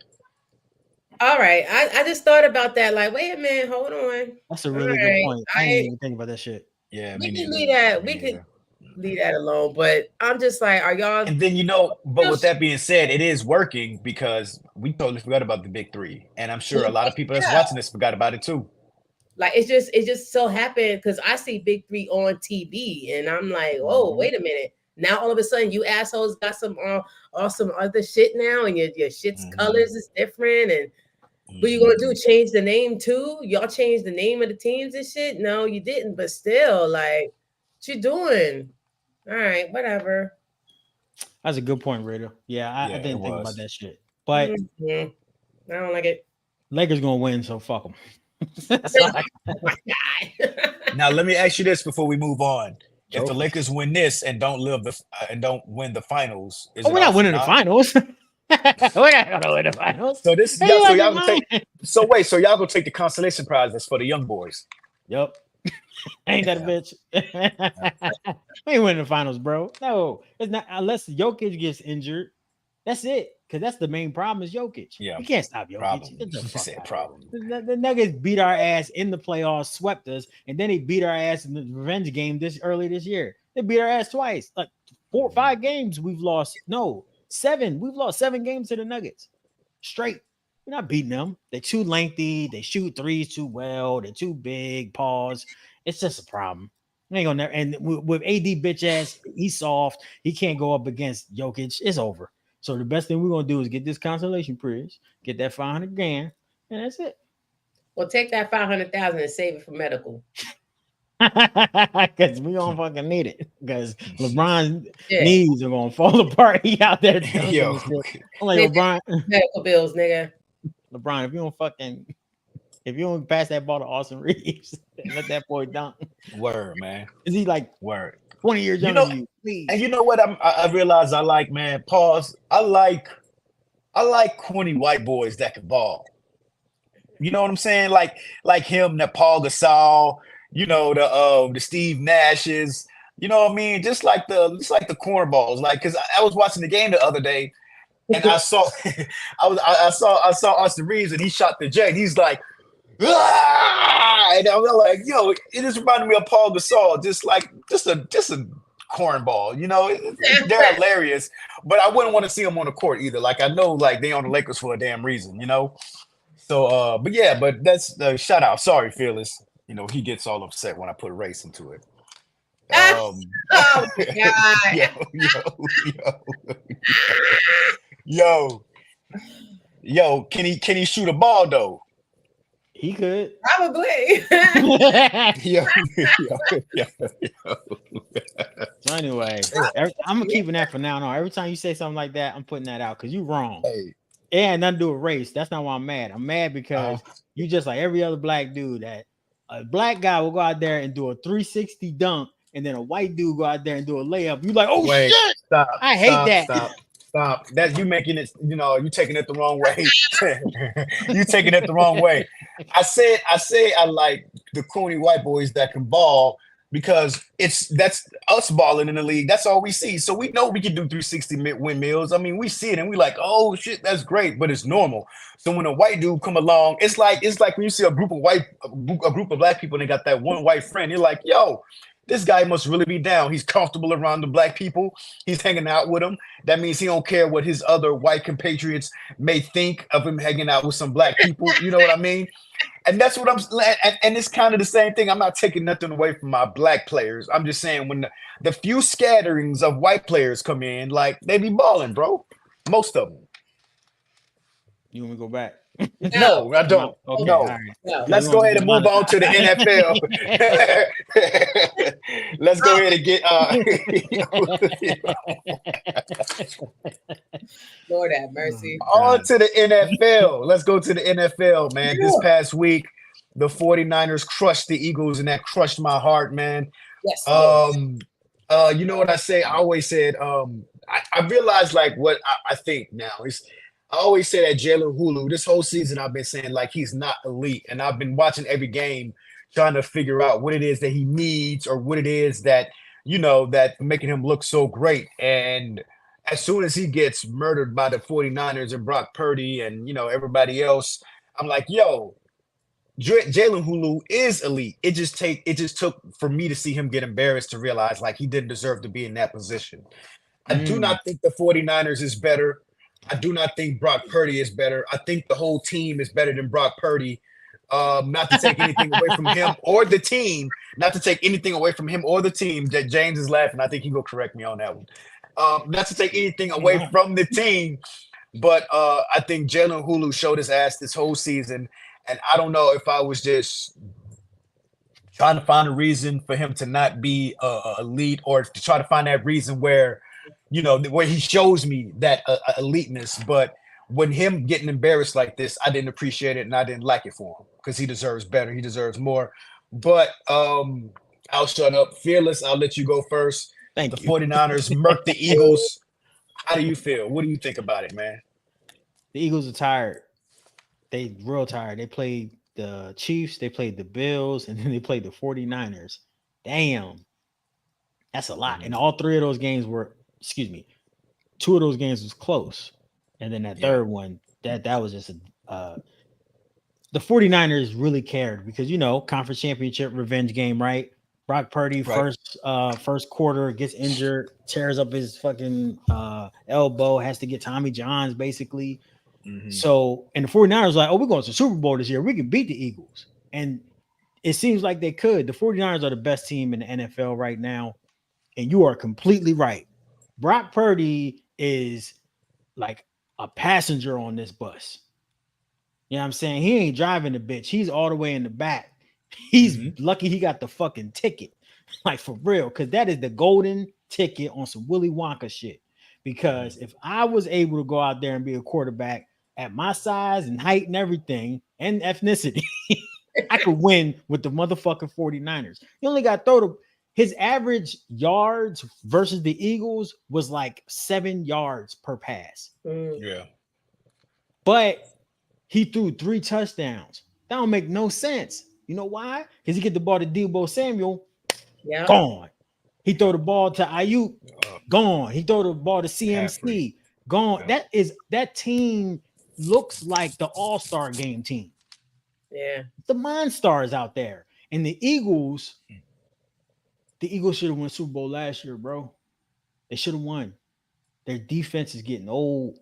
All right. I just thought about that. Like, wait a minute, hold on. That's a really good point. I didn't even think about that shit. Yeah. We can leave that. We could leave that alone, but I'm just like, are y'all? And then but with that being said, it is working because we totally forgot about the Big Three, and I'm sure a lot of people that's watching this forgot about it too. Like it just so happened because I see Big Three on TV, and I'm like, oh, wait a minute. Now all of a sudden, you assholes got some other shit now, and your shit's colors is different, and what you gonna do? Change the name too? Y'all changed the name of the teams and shit? No, you didn't, but still, like, what you doing? All right, whatever. That's a good point, Raider. Yeah, I didn't think about that shit. But I don't like it. Lakers gonna win, so fuck them. Oh my God. Now let me ask you this before we move on: if the Lakers win this and don't win the finals, we're not winning the finals. We're not gonna win the finals. So y'all gonna take the consolation prize that's for the young boys. Yep. Ain't that a bitch? We ain't winning the finals, bro. No, it's not unless Jokic gets injured. That's it. Because that's the main problem is Jokic. Yeah. You can't stop Jokic. Problem. Get the You fuck said out. problem. The Nuggets beat our ass in the playoffs, swept us, and then they beat our ass in the revenge game early this year. They beat our ass twice. Like 4 or 5 games we've lost. No, 7. We've lost 7 games to the Nuggets. Straight. We're not beating them. They're too lengthy. They shoot threes too well. They're too big. Pause. It's just a problem. We ain't gonna. And with AD bitch ass, he's soft. He can't go up against Jokic. It's over. So the best thing we're gonna do is get this consolation prize, get that 500 grand, and that's it. Well, take that 500,000 and save it for medical. Because we don't fucking need it. Because LeBron's knees are gonna fall apart. He out there. Yo. I'm like, LeBron, medical bills, nigga. LeBron, if you don't pass that ball to Austin Reeves, let that boy dunk. Word, man. Is he like 20 years younger than you? Please. And you know what? I realize I like, man. Pause. I like corny white boys that can ball. You know what I'm saying? Like him, the Paul Gasol. You know the Steve Nashes. You know what I mean? Just like the cornballs. Like, because I was watching the game the other day, and I saw I saw Austin Reeves, and he shot the J. And he's like, ah! And I'm like, yo, it just reminded me of Paul Gasol, just a cornball. You know, they're hilarious, but I wouldn't want to see them on the court either. Like, I know, like, they on the Lakers for a damn reason, you know. So, but that's the shout out. Sorry, Fearless. You know, he gets all upset when I put race into it. Oh my God. Yo, can he shoot a ball though? He could. Probably. yo. So anyway, I'm keeping that for now. No, every time you say something like that, I'm putting that out because you're wrong. Hey. It had nothing to do with race. That's not why I'm mad. I'm mad because you just like every other black dude that a black guy will go out there and do a 360 dunk, and then a white dude go out there and do a layup. You like, oh shit! Stop! I hate that. Stop! That you making it. You know, you taking it the wrong way. You taking it the wrong way. I say I like the corny white boys that can ball because that's us balling in the league. That's all we see. So we know we can do 360 windmills. I mean, we see it and we like, oh shit, that's great, but it's normal. So when a white dude come along, it's like when you see a group of black people and they got that one white friend, you're like, yo, this guy must really be down. He's comfortable around the black people. He's hanging out with them. That means he don't care what his other white compatriots may think of him hanging out with some black people. You know what I mean? And that's what and it's kind of the same thing. I'm not taking nothing away from my black players. I'm just saying when the few scatterings of white players come in, like, they be balling, bro. Most of them. You want me to go back? No, I don't. Okay, no. Right. No. Let's go ahead and move on to the NFL. Let's go ahead and get Lord have mercy. On to the NFL. Let's go to the NFL, man. This past week, the 49ers crushed the Eagles, and that crushed my heart, man. Yes. You know what I say? I always said, I realized like what I think now is I always say that Jalen Hulu, this whole season I've been saying like he's not elite. And I've been watching every game trying to figure out what it is that he needs or what it is that, you know, that making him look so great. And as soon as he gets murdered by the 49ers and Brock Purdy and, you know, everybody else, I'm like, yo, Jalen Hulu is elite. It just took for me to see him get embarrassed to realize like he didn't deserve to be in that position. I do not think the 49ers is better. I do not think Brock Purdy is better. I think the whole team is better than Brock Purdy. Not to take anything away from him or the team. Not to take anything away from him or the team. James is laughing. I think he will correct me on that one. Not to take anything away from the team, but I think Jalen Hulu showed his ass this whole season. And I don't know if I was just trying to find a reason for him to not be elite or to try to find that reason where, you know, where he shows me that eliteness. But when him getting embarrassed like this, I didn't appreciate it and I didn't like it for him because he deserves better. He deserves more. But I'll shut up. Fearless, I'll let you go first. Thank you. The 49ers murked the Eagles. How do you feel? What do you think about it, man? The Eagles are tired. They real tired. They played the Chiefs, they played the Bills, and then they played the 49ers. Damn. That's a lot. And all three of those games were, excuse me, two of those games was close. And then that third one, that was just the 49ers really cared because conference championship revenge game, right? Brock Purdy first quarter gets injured, tears up his fucking elbow, has to get Tommy Johns basically. So, and the 49ers like, oh, we're going to the Super Bowl this year. We can beat the Eagles. And it seems like they could. The 49ers are the best team in the NFL right now. And you are completely right. Brock Purdy is like a passenger on this bus. You know what I'm saying? He ain't driving the bitch. He's all the way in the back. He's lucky he got the fucking ticket. Like for real. Because that is the golden ticket on some Willy Wonka shit. Because if I was able to go out there and be a quarterback at my size and height and everything and ethnicity, I could win with the motherfucking 49ers. He only got his average yards versus the Eagles was like 7 yards per pass. Yeah. But he threw 3 touchdowns. That don't make no sense. You know why? Because he get the ball to Deebo Samuel, gone. He throw the ball to Ayuk, gone. He throw the ball to CMC, gone. Yeah. That team looks like the all-star game team. Yeah. The Monstars out there. And the Eagles should have won Super Bowl last year, bro. They should have won. Their defense is getting old.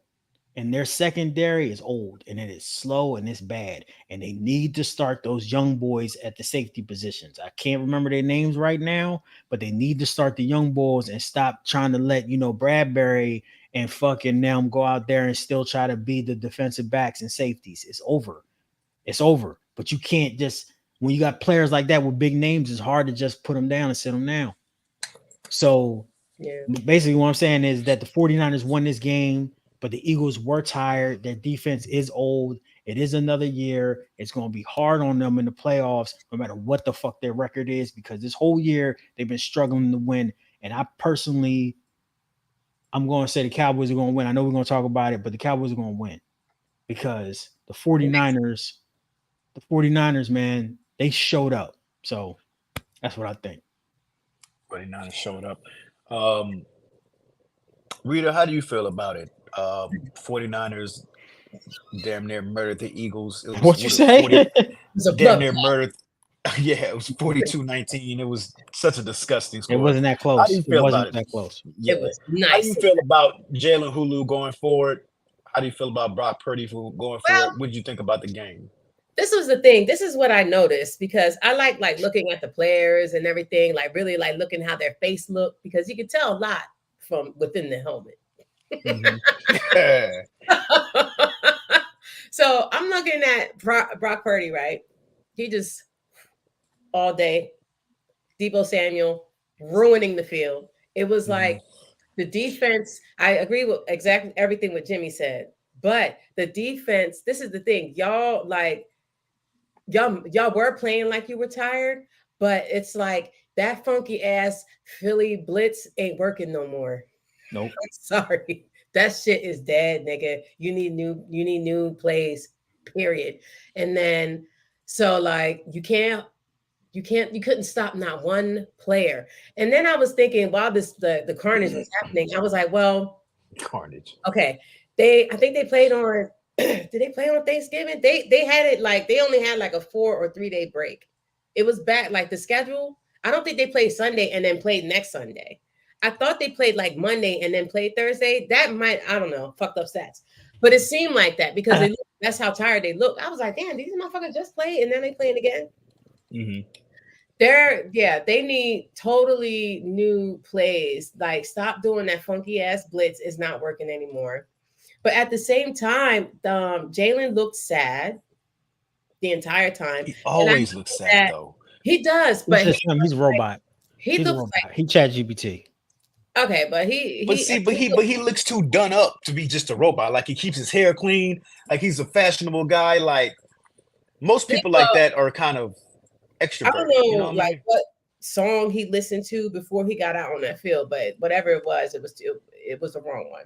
And their secondary is old and it is slow and it's bad. And they need to start those young boys at the safety positions. I can't remember their names right now, but they need to start the young boys and stop trying to let, Bradbury and fucking them go out there and still try to be the defensive backs and safeties. It's over. It's over. But you can't just, when you got players like that with big names, it's hard to just put them down and sit them down. So basically what I'm saying is that the 49ers won this game, but the Eagles were tired. Their defense is old. It is another year. It's going to be hard on them in the playoffs, no matter what the fuck their record is, because this whole year they've been struggling to win. And I personally, I'm going to say the Cowboys are going to win. I know we're going to talk about it, but the Cowboys are going to win because the 49ers, man, they showed up. So that's what I think. 49ers showed up. Rita, how do you feel about it? 49ers damn near murdered the Eagles. It was, what you say? Damn near murdered. Yeah, it was 42-19. It was such a disgusting score. It wasn't that close. How do you feel about it? That close. Yeah. It was nice. How do you feel about Jalen Hulu going forward? How do you feel about Brock Purdy going forward? What did you think about the game? This was the thing. This is what I noticed because I like looking at the players and everything, like really like looking how their face looked because you could tell a lot from within the helmet. So I'm looking at Brock Purdy, right? He just all day, Deebo Samuel ruining the field. It was like the defense. I agree with exactly everything what Jimmy said, but the defense. This is the thing, y'all were playing like you were tired, but it's like that funky ass Philly blitz ain't working no more. Nope. Sorry. That shit is dead, nigga. You need new plays, period. And then so like you couldn't stop not one player. And then I was thinking while the carnage was happening, I was like, well, carnage. Okay. I think they played on did they play on Thanksgiving? They had it like they only had like a 4 or 3 day break. It was back like the schedule. I don't think they played Sunday and then played next Sunday. I thought they played like Monday and then played Thursday. That might, I don't know, fucked up stats. But it seemed like that because that's how tired they looked. I was like, damn, these motherfuckers just played and then they playing again. They need totally new plays. Like, stop doing that funky ass blitz. It's not working anymore. But at the same time, Jalen looked sad the entire time. He always looks sad though. He does, but he's a robot. He's a robot. He ChatGPT. Okay, but he looks too done up to be just a robot. Like he keeps his hair clean. Like he's a fashionable guy. Like most people like that are kind of extroverted. I don't know, what song he listened to before he got out on that field, but whatever it was the wrong one.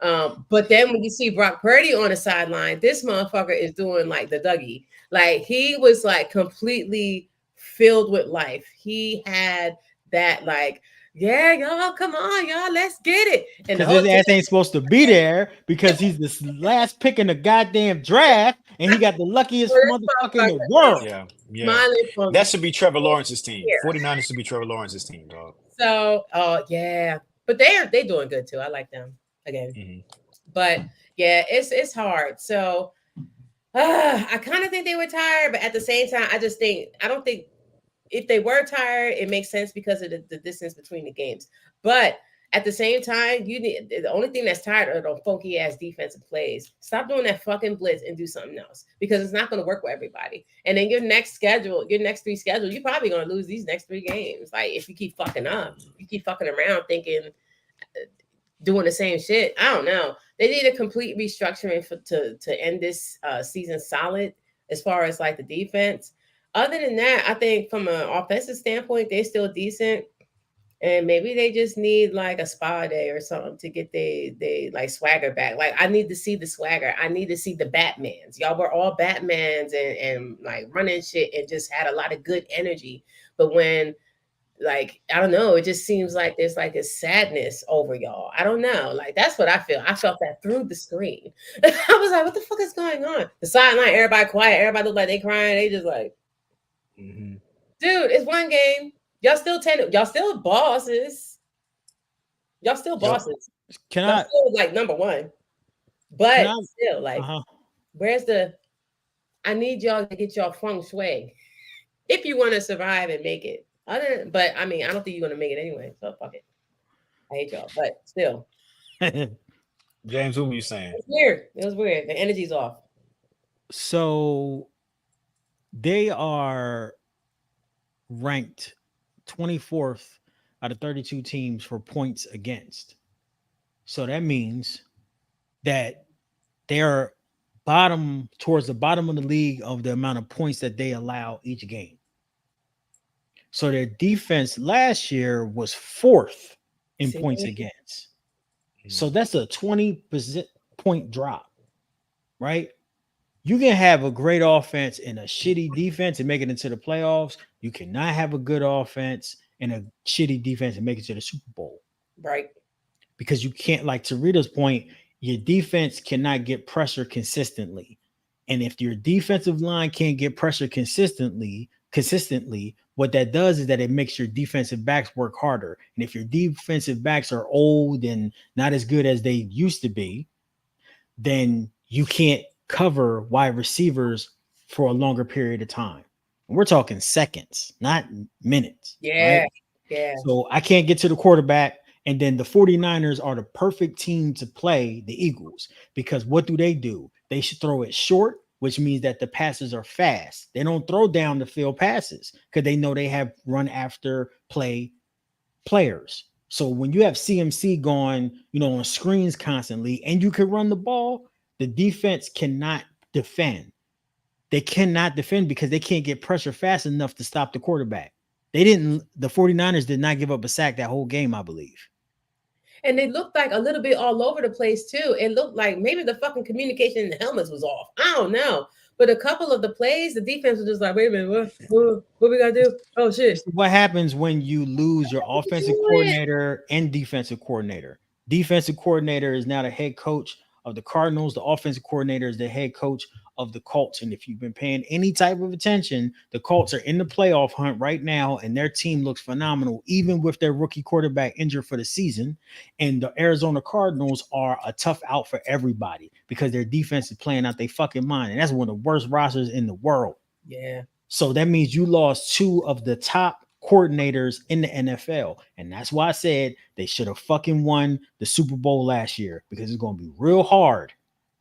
But then when you see Brock Purdy on the sideline, this motherfucker is doing like the Dougie. Like he was like completely filled with life. He had that like, yeah, y'all, come on, y'all, let's get it. And because his ass ain't supposed to be there because he's the last pick in the goddamn draft, and he got the luckiest motherfucker in the world. Yeah. That should be Trevor Lawrence's team. 49ers should be Trevor Lawrence's team, dog. So, yeah, but they're doing good too. I like them again. Mm-hmm. But yeah, it's hard. So I kind of think they were tired, but at the same time, I don't think if they were tired, it makes sense because of the distance between the games. But at the same time, the only thing that's tired are the funky ass defensive plays. Stop doing that fucking blitz and do something else because it's not going to work with everybody. And then your next three schedule, you're probably going to lose these next 3 games. Like if you keep fucking up, you keep fucking around thinking, doing the same shit. I don't know. They need a complete restructuring to end this season solid as far as like the defense. Other than that, I think from an offensive standpoint, they're still decent. And maybe they just need like a spa day or something to get they like swagger back. Like I need to see the swagger. I need to see the Batmans. Y'all were all Batmans and like running shit and just had a lot of good energy. But when like, I don't know, it just seems like there's like a sadness over y'all. I don't know. Like that's what I feel. I felt that through the screen. I was like, what the fuck is going on? The sideline, everybody quiet, everybody look like they crying. They just like, dude, it's one game. Y'all still bosses. Y'all still bosses. Y'all still like number one. But still, like, where's I need y'all to get y'all feng shui if you want to survive and make it. But I mean, I don't think you're gonna make it anyway. So fuck it. I hate y'all, but still. James, what were you saying? It's weird. It was weird. The energy's off. So they are ranked 24th out of 32 teams for points against. So that means that they're towards the bottom of the league of the amount of points that they allow each game. So their defense last year was 4th in points against. So that's a 20% point drop, right? You can have a great offense and a shitty defense and make it into the playoffs. You cannot have a good offense and a shitty defense and make it to the Super Bowl. Right. Because you can't, like to Rita's point, your defense cannot get pressure consistently. And if your defensive line can't get pressure consistently, what that does is that it makes your defensive backs work harder. And if your defensive backs are old and not as good as they used to be, then you can't cover wide receivers for a longer period of time. And we're talking seconds, not minutes. Yeah. Right? Yeah. So I can't get to the quarterback. And then the 49ers are the perfect team to play the Eagles because what do? They should throw it short, which means that the passes are fast. They don't throw down the field passes because they know they have run after players. So when you have CMC going, on screens constantly and you can run the ball, the defense cannot defend. They cannot defend because they can't get pressure fast enough to stop the quarterback. The 49ers did not give up a sack that whole game, I believe. And they looked like a little bit all over the place too. It looked like maybe the fucking communication in the helmets was off. I don't know. But a couple of the plays, the defense was just like, wait a minute, what we gotta do? Oh shit. What happens when you lose your offensive coordinator and defensive coordinator? Defensive coordinator is now the head coach of the Cardinals. The offensive coordinator is the head coach of the Colts. And if you've been paying any type of attention, the Colts are in the playoff hunt right now, and their team looks phenomenal, even with their rookie quarterback injured for the season. And the Arizona Cardinals are a tough out for everybody because their defense is playing out their fucking mind. And that's one of the worst rosters in the world. Yeah. So that means you lost 2 of the top coordinators in the NFL. And that's why I said they should have fucking won the Super Bowl last year because it's going to be real hard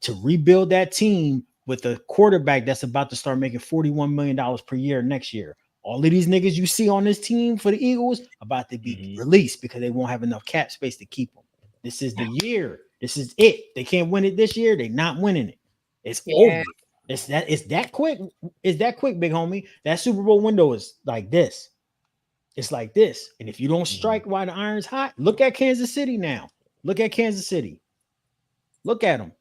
to rebuild that team with a quarterback that's about to start making $41 million per year next year. All of these niggas you see on this team for the Eagles about to be released because they won't have enough cap space to keep them. This is the year. This is it. They can't win it this year. They're not winning it. It's over. It's that quick. It's that quick, big homie. That Super Bowl window is like this. It's like this. And if you don't strike while the iron's hot, look at Kansas City now. Look at Kansas City. Look at them.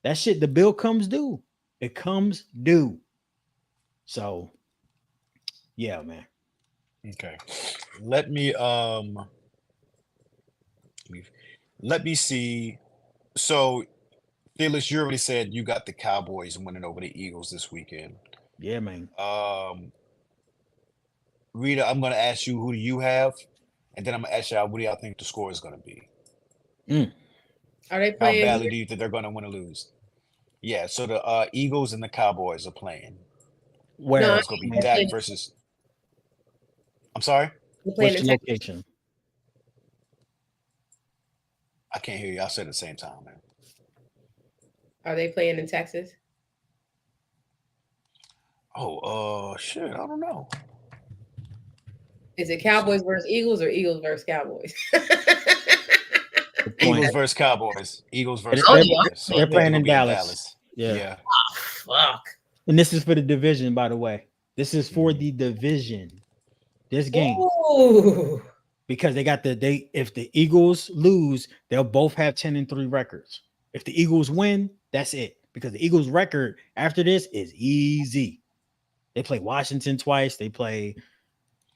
That shit, the bill comes due. It comes due. So, yeah, man. Okay. Let me see. So, Felix, you already said you got the Cowboys winning over the Eagles this weekend. Yeah, man. Rita, I'm going to ask you, who do you have? And then I'm going to ask y'all, what do y'all think the score is going to be? Are they How playing? badly do you think they're going to win or lose? Yeah, so the Eagles and the Cowboys are playing. Where No, It's going to be Dak versus... I'm sorry? They're playing what's in the Texas. location? I can't hear you. I'll say it at the same time, man. Are they playing in Texas? Oh, shit. I don't know. Is it Cowboys versus Eagles or Eagles versus Cowboys? Eagles versus Cowboys. Eagles versus They're- Cowboys. So I they're think playing it'll in be Dallas. Yeah. Yeah. Oh, fuck. And this is for the division, by the way. This is for the division. This game. Ooh. Because if the Eagles lose, they'll both have 10-3 records. If the Eagles win, that's it. Because the Eagles record after this is easy. They play Washington twice. They play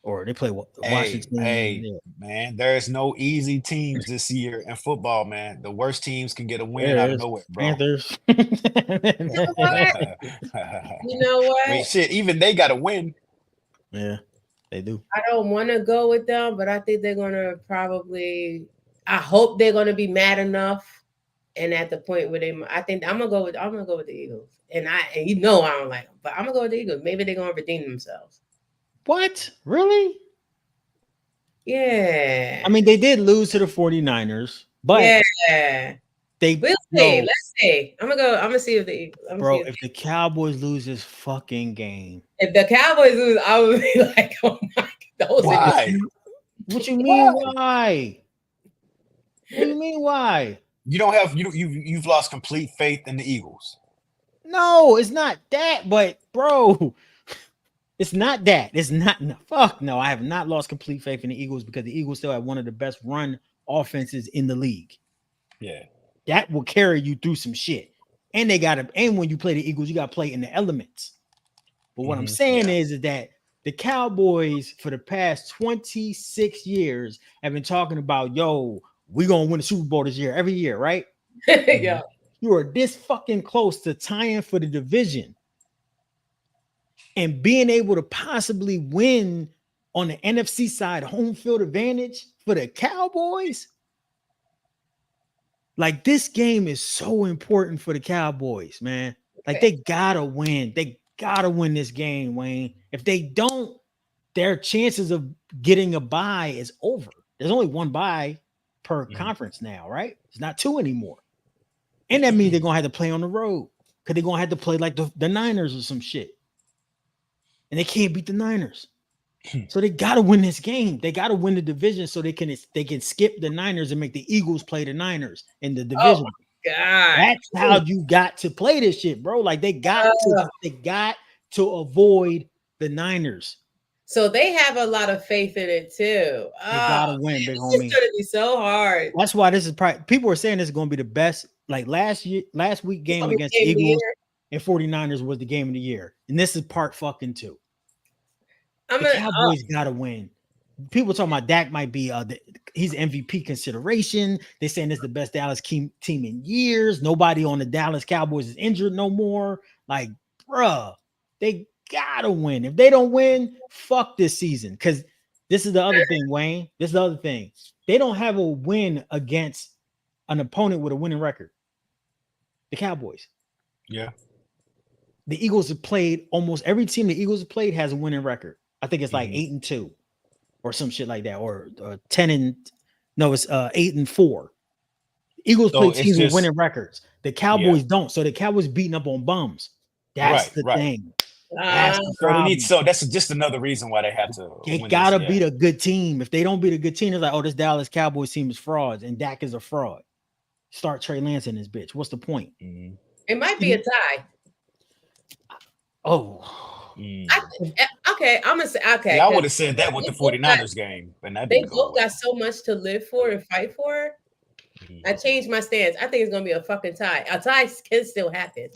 Washington. Hey, Yeah. man, there's no easy teams this year in football, man. The worst teams can get a win out of There's nowhere, bro. Panthers. You know what? Wait, shit, even they got to win. Yeah, they do. I don't want to go with them, but I think they're gonna probably. I hope they're gonna be mad enough, and at the point where I think I'm gonna go with the Eagles, and you know I don't like them, but I'm gonna go with the Eagles. Maybe they're gonna redeem themselves. What? Really? Yeah. I mean, they did lose to the 49ers, but yeah, they we'll see. Let's see. I'm gonna see if the Eagles. if the Cowboys lose this fucking game. If the Cowboys lose, I would be like, oh my God. Why? What you mean? Why? What do you mean? Why? You don't have you've lost complete faith in the Eagles. No, it's not that. But bro, it's not that. It's not. No, fuck no. I have not lost complete faith in the Eagles because the Eagles still have one of the best run offenses in the league. Yeah, that will carry you through some shit. And they got to. And when you play the Eagles, you got to play in the elements. But what I'm saying is that the Cowboys for the past 26 years have been talking about, yo, we're going to win the Super Bowl this year, every year, right? Yeah. You are this fucking close to tying for the division and being able to possibly win on the NFC side, home field advantage for the Cowboys. Like, this game is so important for the Cowboys, man. Like, they got to win. They got to win this game, Wayne. If they don't, their chances of getting a bye is over. There's only one bye per conference now, right? It's not two anymore. And that means they're going to have to play on the road because they're going to have to play like the Niners or some shit. And they can't beat the Niners. So they got to win this game. They got to win the division so they can skip the Niners and make the Eagles play the Niners in the division. Oh God. That's how you got to play this shit, bro. Like they got to avoid the Niners. So they have a lot of faith in it too. They gotta win, big homie. It's gonna be so hard. That's why this is probably people are saying this is gonna be the best. Like last week game against the Eagles and 49ers was the game of the year. And this is part fucking two. The Cowboys gotta win. People talking about Dak might be he's MVP consideration. They're saying this is the best Dallas team in years. Nobody on the Dallas Cowboys is injured no more. Like, bruh, they gotta win. If they don't win, fuck this season. Because this is the other thing, Wayne. This is the other thing. They don't have a win against an opponent with a winning record. The Cowboys. Yeah. The Eagles have played almost every team the Eagles have played has a winning record. I think it's like 8-2 or some shit like that, or 8-4. Eagles play teams with winning records. The Cowboys don't. So the Cowboys beating up on bums. That's the thing. That's the problem. So that's just another reason why they have to. They gotta beat a good team. If they don't beat a good team, it's like, oh, this Dallas Cowboys team is frauds, and Dak is a fraud. Start Trey Lance in this bitch. What's the point? It might be a tie. Oh. Okay, I'm gonna say okay. Yeah, I would have said that with the 49ers game, and they both got so much to live for and fight for. I changed my stance. I think it's gonna be a fucking tie. A tie can still happen.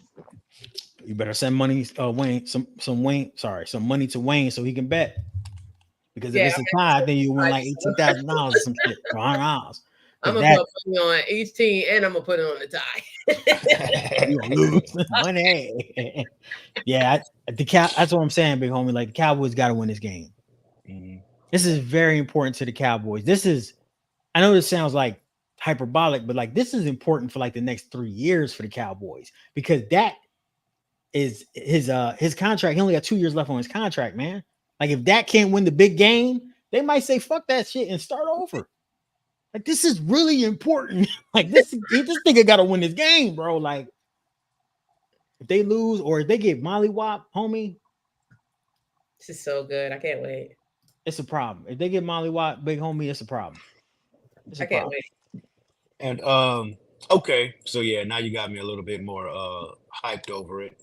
You better send money, Wayne, some money to Wayne so he can bet. Because if it's a tie, I think you win like $18,000 or some shit, or $100. I'm gonna put money on each team, and I'm gonna put it on the tie. You gonna lose money. Yeah, that's what I'm saying, big homie. Like the Cowboys got to win this game. Mm-hmm. This is very important to the Cowboys. I know this sounds like hyperbolic, but like this is important for like the next 3 years for the Cowboys because that is his contract. He only got 2 years left on his contract, man. Like if that can't win the big game, they might say fuck that shit and start over. Like this is really important. Like this nigga got to win this game, bro. Like if they lose or if they get mollywop, homie, this is so good. I can't wait. It's a problem. If they get mollywop, big homie, it's a problem. I can't wait. And okay, so yeah, now you got me a little bit more hyped over it.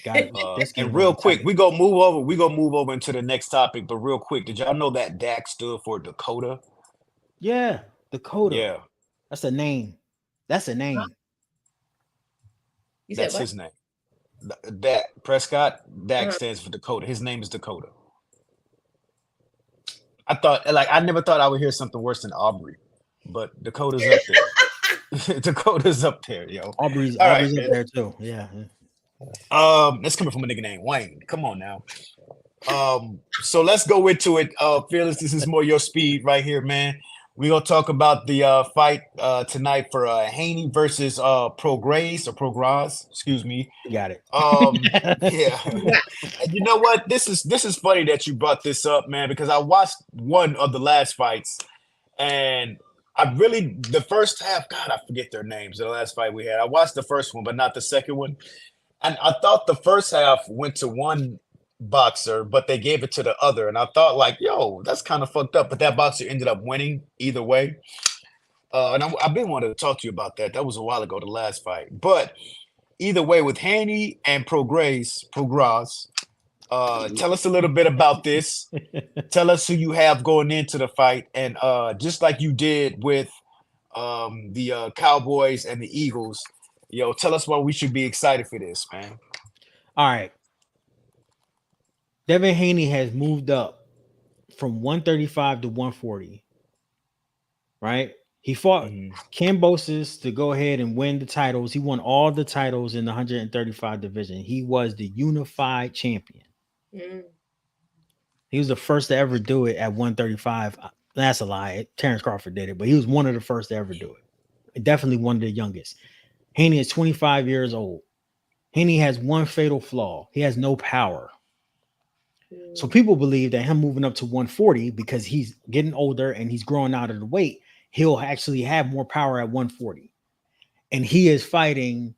Got it. And real quick, we go move over into the next topic. But real quick, did y'all know that Dak stood for Dakota? Yeah, Dakota. Yeah, that's a name. That's a name. That's his name. Dak Prescott. Dak stands for Dakota. His name is Dakota. I never thought I would hear something worse than Aubrey, but Dakota's up there. Dakota's up there, yo. Aubrey's up there too. Yeah. That's coming from a nigga named Wayne. Come on now. So let's go into it. Fearless, this is more your speed right here, man. We're gonna talk about the fight tonight for Haney versus Prograis, excuse me. You got it. Yeah. And you know what? This is funny that you brought this up, man, because I watched one of the last fights and the first half, God, I forget their names. The last fight we had. I watched the first one, but not the second one. And I thought the first half went to one boxer, but they gave it to the other. And I thought, like, yo, that's kind of fucked up. But that boxer ended up winning either way. And I've been wanting to talk to you about that. That was a while ago, the last fight. But either way, with Haney and Prograis, tell us a little bit about this. Tell us who you have going into the fight. And just like you did with the Cowboys and the Eagles, yo, tell us why we should be excited for this, man. All right. Devin Haney has moved up from 135 to 140. Right? He fought Kambosos to go ahead and win the titles. He won all the titles in the 135 division. He was the unified champion. He was the first to ever do it at 135. That's a lie. Terrence Crawford did it, but he was one of the first to ever do it. Definitely one of the youngest. Haney is 25 years old. Haney has one fatal flaw. He has no power. So people believe that him moving up to 140 because he's getting older and he's growing out of the weight, he'll actually have more power at 140. And he is fighting,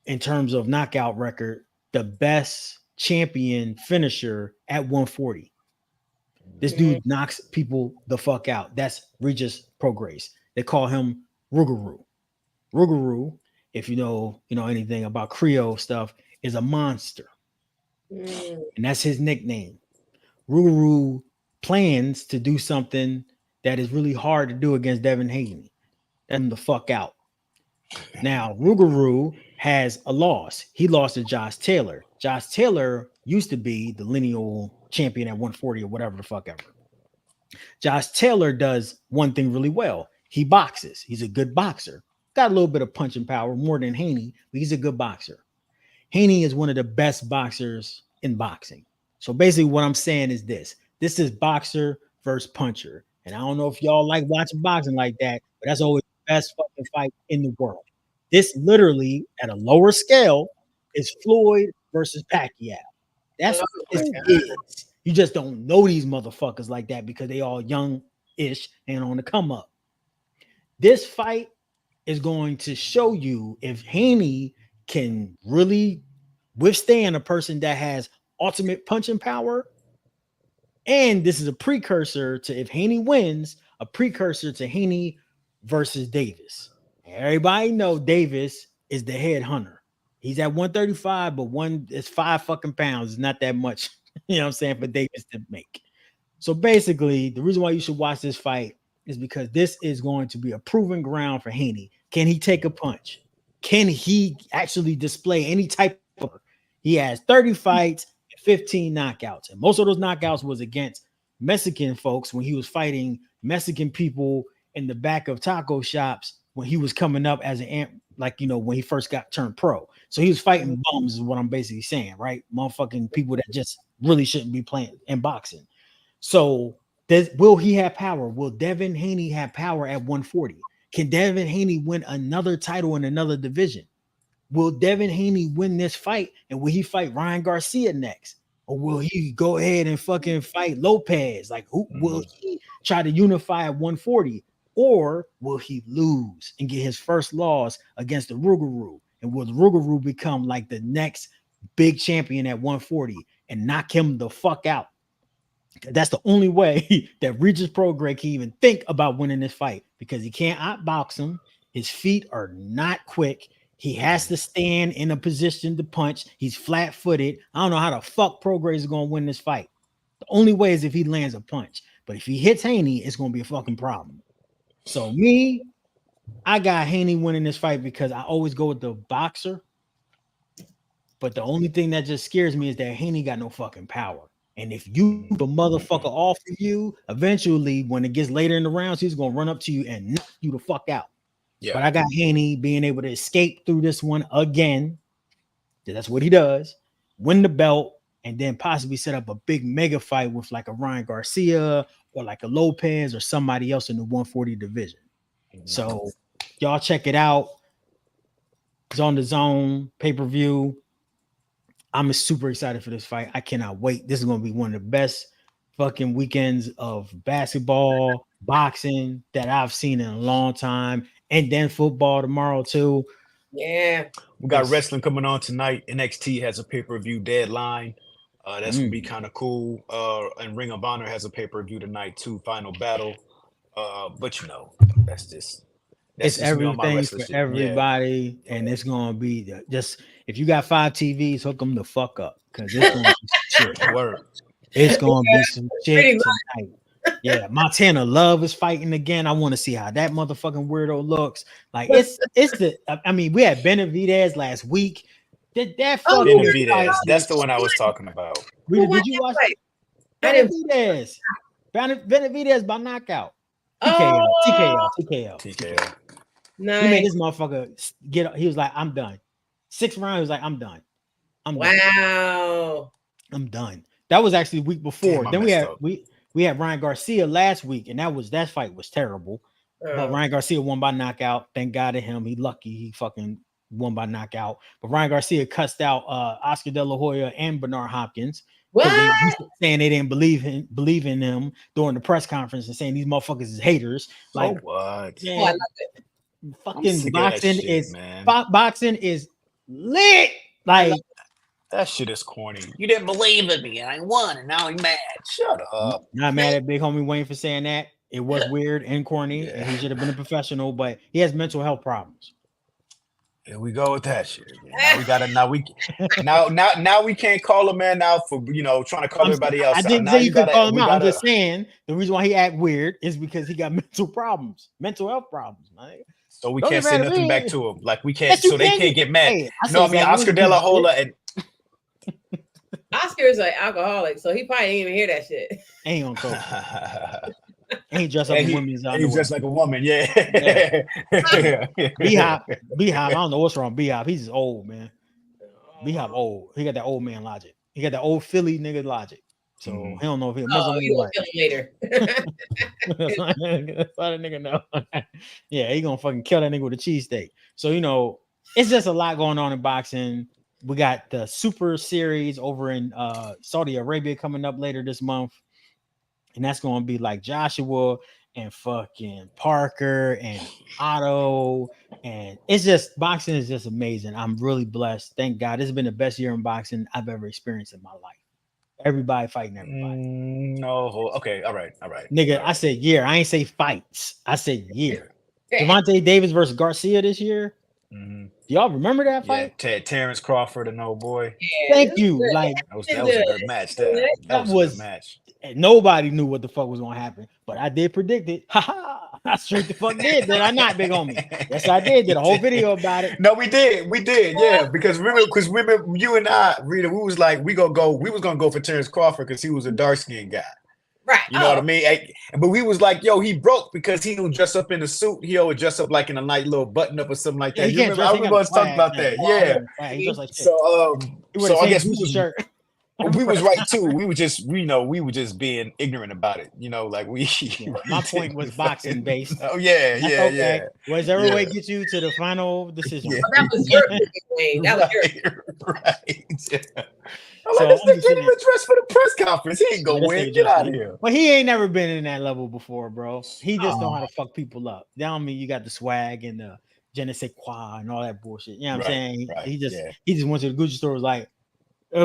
in terms of knockout record, the best champion finisher at 140. This dude knocks people the fuck out. That's Regis Prograis. They call him Rougarou. Rougarou, if you know anything about Creole stuff, is a monster. And that's his nickname. Rougarou plans to do something that is really hard to do against Devin Haney. Let him the fuck out. Now, Rougarou has a loss. He lost to Josh Taylor. Josh Taylor used to be the lineal champion at 140 or whatever the fuck ever. Josh Taylor does one thing really well. He boxes. He's a good boxer. Got a little bit of punching power, more than Haney, but he's a good boxer. Haney is one of the best boxers in boxing. So basically what I'm saying is this is boxer versus puncher. And I don't know if y'all like watching boxing like that, but that's always the best fucking fight in the world. This literally, at a lower scale, is Floyd versus Pacquiao. That's what this is. You just don't know these motherfuckers like that because they all young-ish and on the come up. This fight is going to show you if Haney can really withstand a person that has ultimate punching power. And this is a precursor to, if Haney wins, a precursor to Haney versus Davis. Everybody know Davis is the head hunter. He's at 135, but it's 5 fucking pounds. It's not that much, you know what I'm saying, for Davis to make. So basically, the reason why you should watch this fight is because this is going to be a proven ground for Haney. Can he take a punch? Can he actually display any type of? He has 30 fights, 15 knockouts, and most of those knockouts was against Mexican folks when he was fighting Mexican people in the back of taco shops when he was coming up as an, like, you know, when he first got turned pro. So he was fighting bums is what I'm basically saying, right? Motherfucking people that just really shouldn't be playing in boxing. So will he have power? Will Devin Haney have power at 140? Can Devin Haney win another title in another division? Will Devin Haney win this fight? And will he fight Ryan Garcia next? Or will he go ahead and fucking fight Lopez? Like, who will he try to unify at 140? Or will he lose and get his first loss against the Rougarou? And will the Rougarou become like the next big champion at 140 and knock him the fuck out? That's the only way that Regis Prograis can even think about winning this fight, because he can't outbox him. His feet are not quick. He has to stand in a position to punch. He's flat-footed. I don't know how the fuck Prograis is going to win this fight. The only way is if he lands a punch. But if he hits Haney, it's going to be a fucking problem. So I got Haney winning this fight because I always go with the boxer. But the only thing that just scares me is that Haney got no fucking power. And if you the motherfucker off of you, eventually when it gets later in the rounds, he's going to run up to you and knock you the fuck out. Yeah. But I got Haney being able to escape through this one again. That's what he does. Win the belt and then possibly set up a big mega fight with like a Ryan Garcia or like a Lopez or somebody else in the 140 division. So y'all check it out. It's on the Zone pay-per-view. I'm super excited for this fight. I cannot wait. This is going to be one of the best fucking weekends of basketball, boxing that I've seen in a long time. And then football tomorrow too. Yeah. We got wrestling coming on tonight. NXT has a pay-per-view deadline. That's gonna be kind of cool. And Ring of Honor has a pay-per-view tonight too, Final Battle. But you know, it's everything for everybody, and it's gonna be just if you got 5 TVs, hook them the fuck up because it's gonna be some shit. Word. It's gonna be some shit tonight. Yeah, Montana Love is fighting again. I want to see how that motherfucking weirdo looks. Like it's the. I mean, we had Benavidez last week. That fucking Benavidez. That's the one I was talking about. Did you watch Benavidez? Benavidez by knockout. TKO. Nice. He made this motherfucker get. He was like, "I'm done." 6th round, he was like, "I'm done." Wow. I'm done. That was actually the week before. Then we had Ryan Garcia last week, and that fight was terrible. But Ryan Garcia won by knockout. Thank God to him. He lucky he fucking won by knockout. But Ryan Garcia cussed out Oscar De La Hoya and Bernard Hopkins. Saying they didn't believe in him during the press conference and saying these motherfuckers is haters. Like what? Man, fucking boxing is lit. Like that shit is corny. You didn't believe in me, and I won, and now I'm mad. Shut up. Not mad at Big Homie Wayne for saying that. It was weird and corny, and he should have been a professional, but he has mental health problems. Here we go with that shit. Now we can't call him man out for trying to call everybody else. I didn't say you could call him out. I'm just saying the reason why he act weird is because he got mental health problems, man. So we can't say nothing back to him. Like we can't, so they can't get mad. Hey, Oscar De La Hoya and Oscar is an alcoholic, so he probably ain't even hear that shit. Ain't on coke. Ain't dressed like a woman's underwear. He's dressed like a woman, yeah. B-Hop, I don't know what's wrong. B-Hop, he's just old, man. B-Hop old. He got that old man logic. He got that old Philly nigga logic. So he don't know if he'll Muslim or what. Later. That's why the nigga know. Yeah, he gonna fucking kill that nigga with a cheesesteak. So it's just a lot going on in boxing. We got the Super Series over in Saudi Arabia coming up later this month. And that's going to be like Joshua and fucking Parker and Otto. And it's just, boxing is just amazing. I'm really blessed. Thank God. This has been the best year in boxing I've ever experienced in my life. Everybody fighting everybody. No. Okay. All right. Nigga, I said year. I ain't say fights. I said year. Devontae Davis versus Garcia this year. Y'all remember that fight? Yeah, Terrence Crawford and old boy. Yeah, Thank you. Like That was a good match. That was a good match. Nobody knew what the fuck was gonna happen, but I did predict it. Ha ha! I straight the fuck did I not, big homie? Yes, I did. Did a whole video about it. No, we did. Yeah, because remember you and I, Rita, we was like we was gonna go for Terrence Crawford because he was a dark skinned guy. right. You know what I mean? But we was like, yo, he broke because he don't dress up in a suit. He always dress up like in a nice little button up or something like that. Yeah, I remember us talking about that. Yeah. Like So I guess shirt. we was right too. We were just, we were just being ignorant about it. You know, like we. My point was boxing based. Oh yeah. Whichever way gets you to the final decision. Yeah. That was your Wayne. That was your right. Yeah. I'm like, this nigga can't even dress for the press conference. He ain't gonna win. Get out of here. Well, he ain't never been in that level before, bro. He just know how to fuck people up. That don't mean you got the swag and the je ne sais quoi and all that bullshit. You know what I'm saying? He just went to the Gucci store, was like,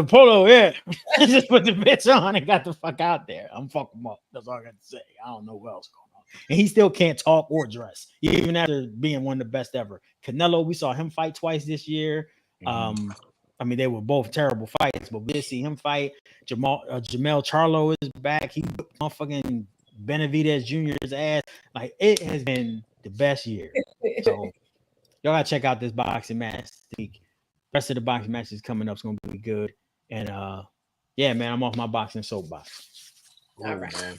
Polo, yeah. Just put the bitch on and got the fuck out there. I'm fucking him up. That's all I got to say. I don't know what else going on. And he still can't talk or dress, even after being one of the best ever. Canelo, we saw him fight twice this year. I mean, they were both terrible fights, but we did see him fight. Jamel Charlo is back. He whipped motherfucking Benavidez Jr.'s ass. Like, it has been the best year. So, y'all gotta check out this boxing match. The rest of the boxing matches coming up is gonna be good. And yeah, man, I'm off my boxing soapbox. all right. Man.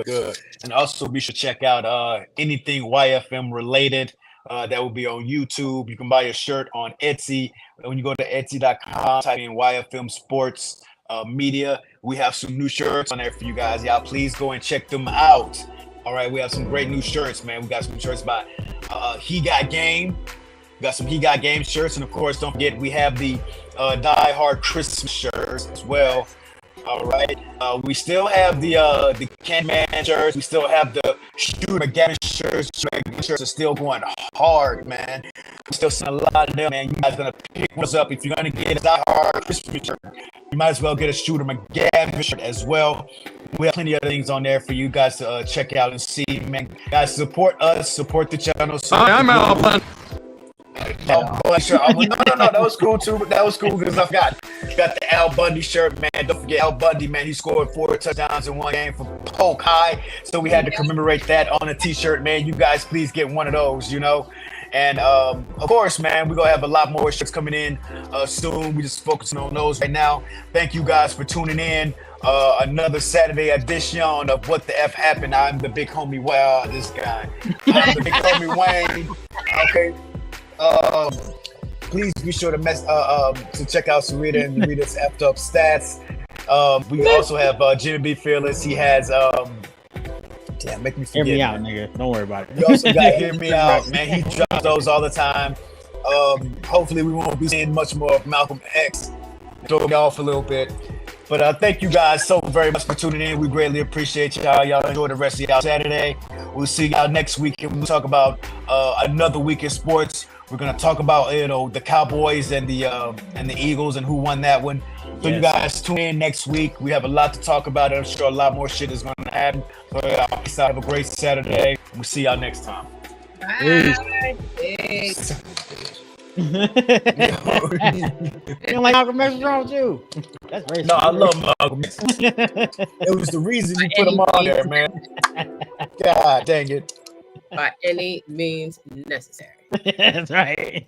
Good. And also, be sure to check out anything YFM related. That will be on YouTube. You can buy a shirt on Etsy. When you go to Etsy.com, type in YFM Sports Media. We have some new shirts on there for you guys. Y'all, please go and check them out. All right, we have some great new shirts, man. We got some shirts by He Got Game. We got some He Got Game shirts. And, of course, don't forget, we have the Die Hard Christmas shirts as well. All right. We still have the Candyman shirts. We still have the Shooter McGavin shirts. Shirts are still going hard, man. We're still seeing a lot of them, man. You guys gonna pick ones up. If you're gonna get a Die Hard Christmas shirt, you might as well get a Shooter McGavin shirt as well. We have plenty of things on there for you guys to check out and see, man. Guys, support us, support the channel. I'm Al. No, that was cool too. That was cool because I got the Al Bundy shirt, man. Don't forget Al Bundy, man. He scored 4 touchdowns in one game for Polk High, so we had to commemorate that on a T-shirt, man. You guys, please get one of those, you know. And of course, man, we're gonna have a lot more shirts coming in soon. We just focusing on those right now. Thank you guys for tuning in. Another Saturday edition of What the F Happened. I'm the big homie. Wow, this guy. I'm the big homie Wayne. Okay. Please be sure to check out Sarita and Rita's Effed Up Stats. We also have Jimmy B. Fearless. He has damn, make me forget. Hear me out, nigga. Don't worry about it. You also got Hear Me Out, man. He drops those all the time. Hopefully we won't be seeing much more of Malcolm X. Throw me off a little bit. But thank you guys so very much for tuning in. We greatly appreciate y'all. Y'all enjoy the rest of y'all Saturday. We'll see y'all next week and we'll talk about another week in sports. We're gonna talk about the Cowboys and the Eagles and who won that one. So you guys tune in next week. We have a lot to talk about. I'm sure a lot more shit is gonna happen. So peace out. Have a great Saturday. We'll see y'all next time. Bye. Peace. You don't like Malcolm X? What's wrong with you? That's racist. No, I love Malcolm X. It was the reason you put him on there, man. God dang it. By any means necessary. That's right.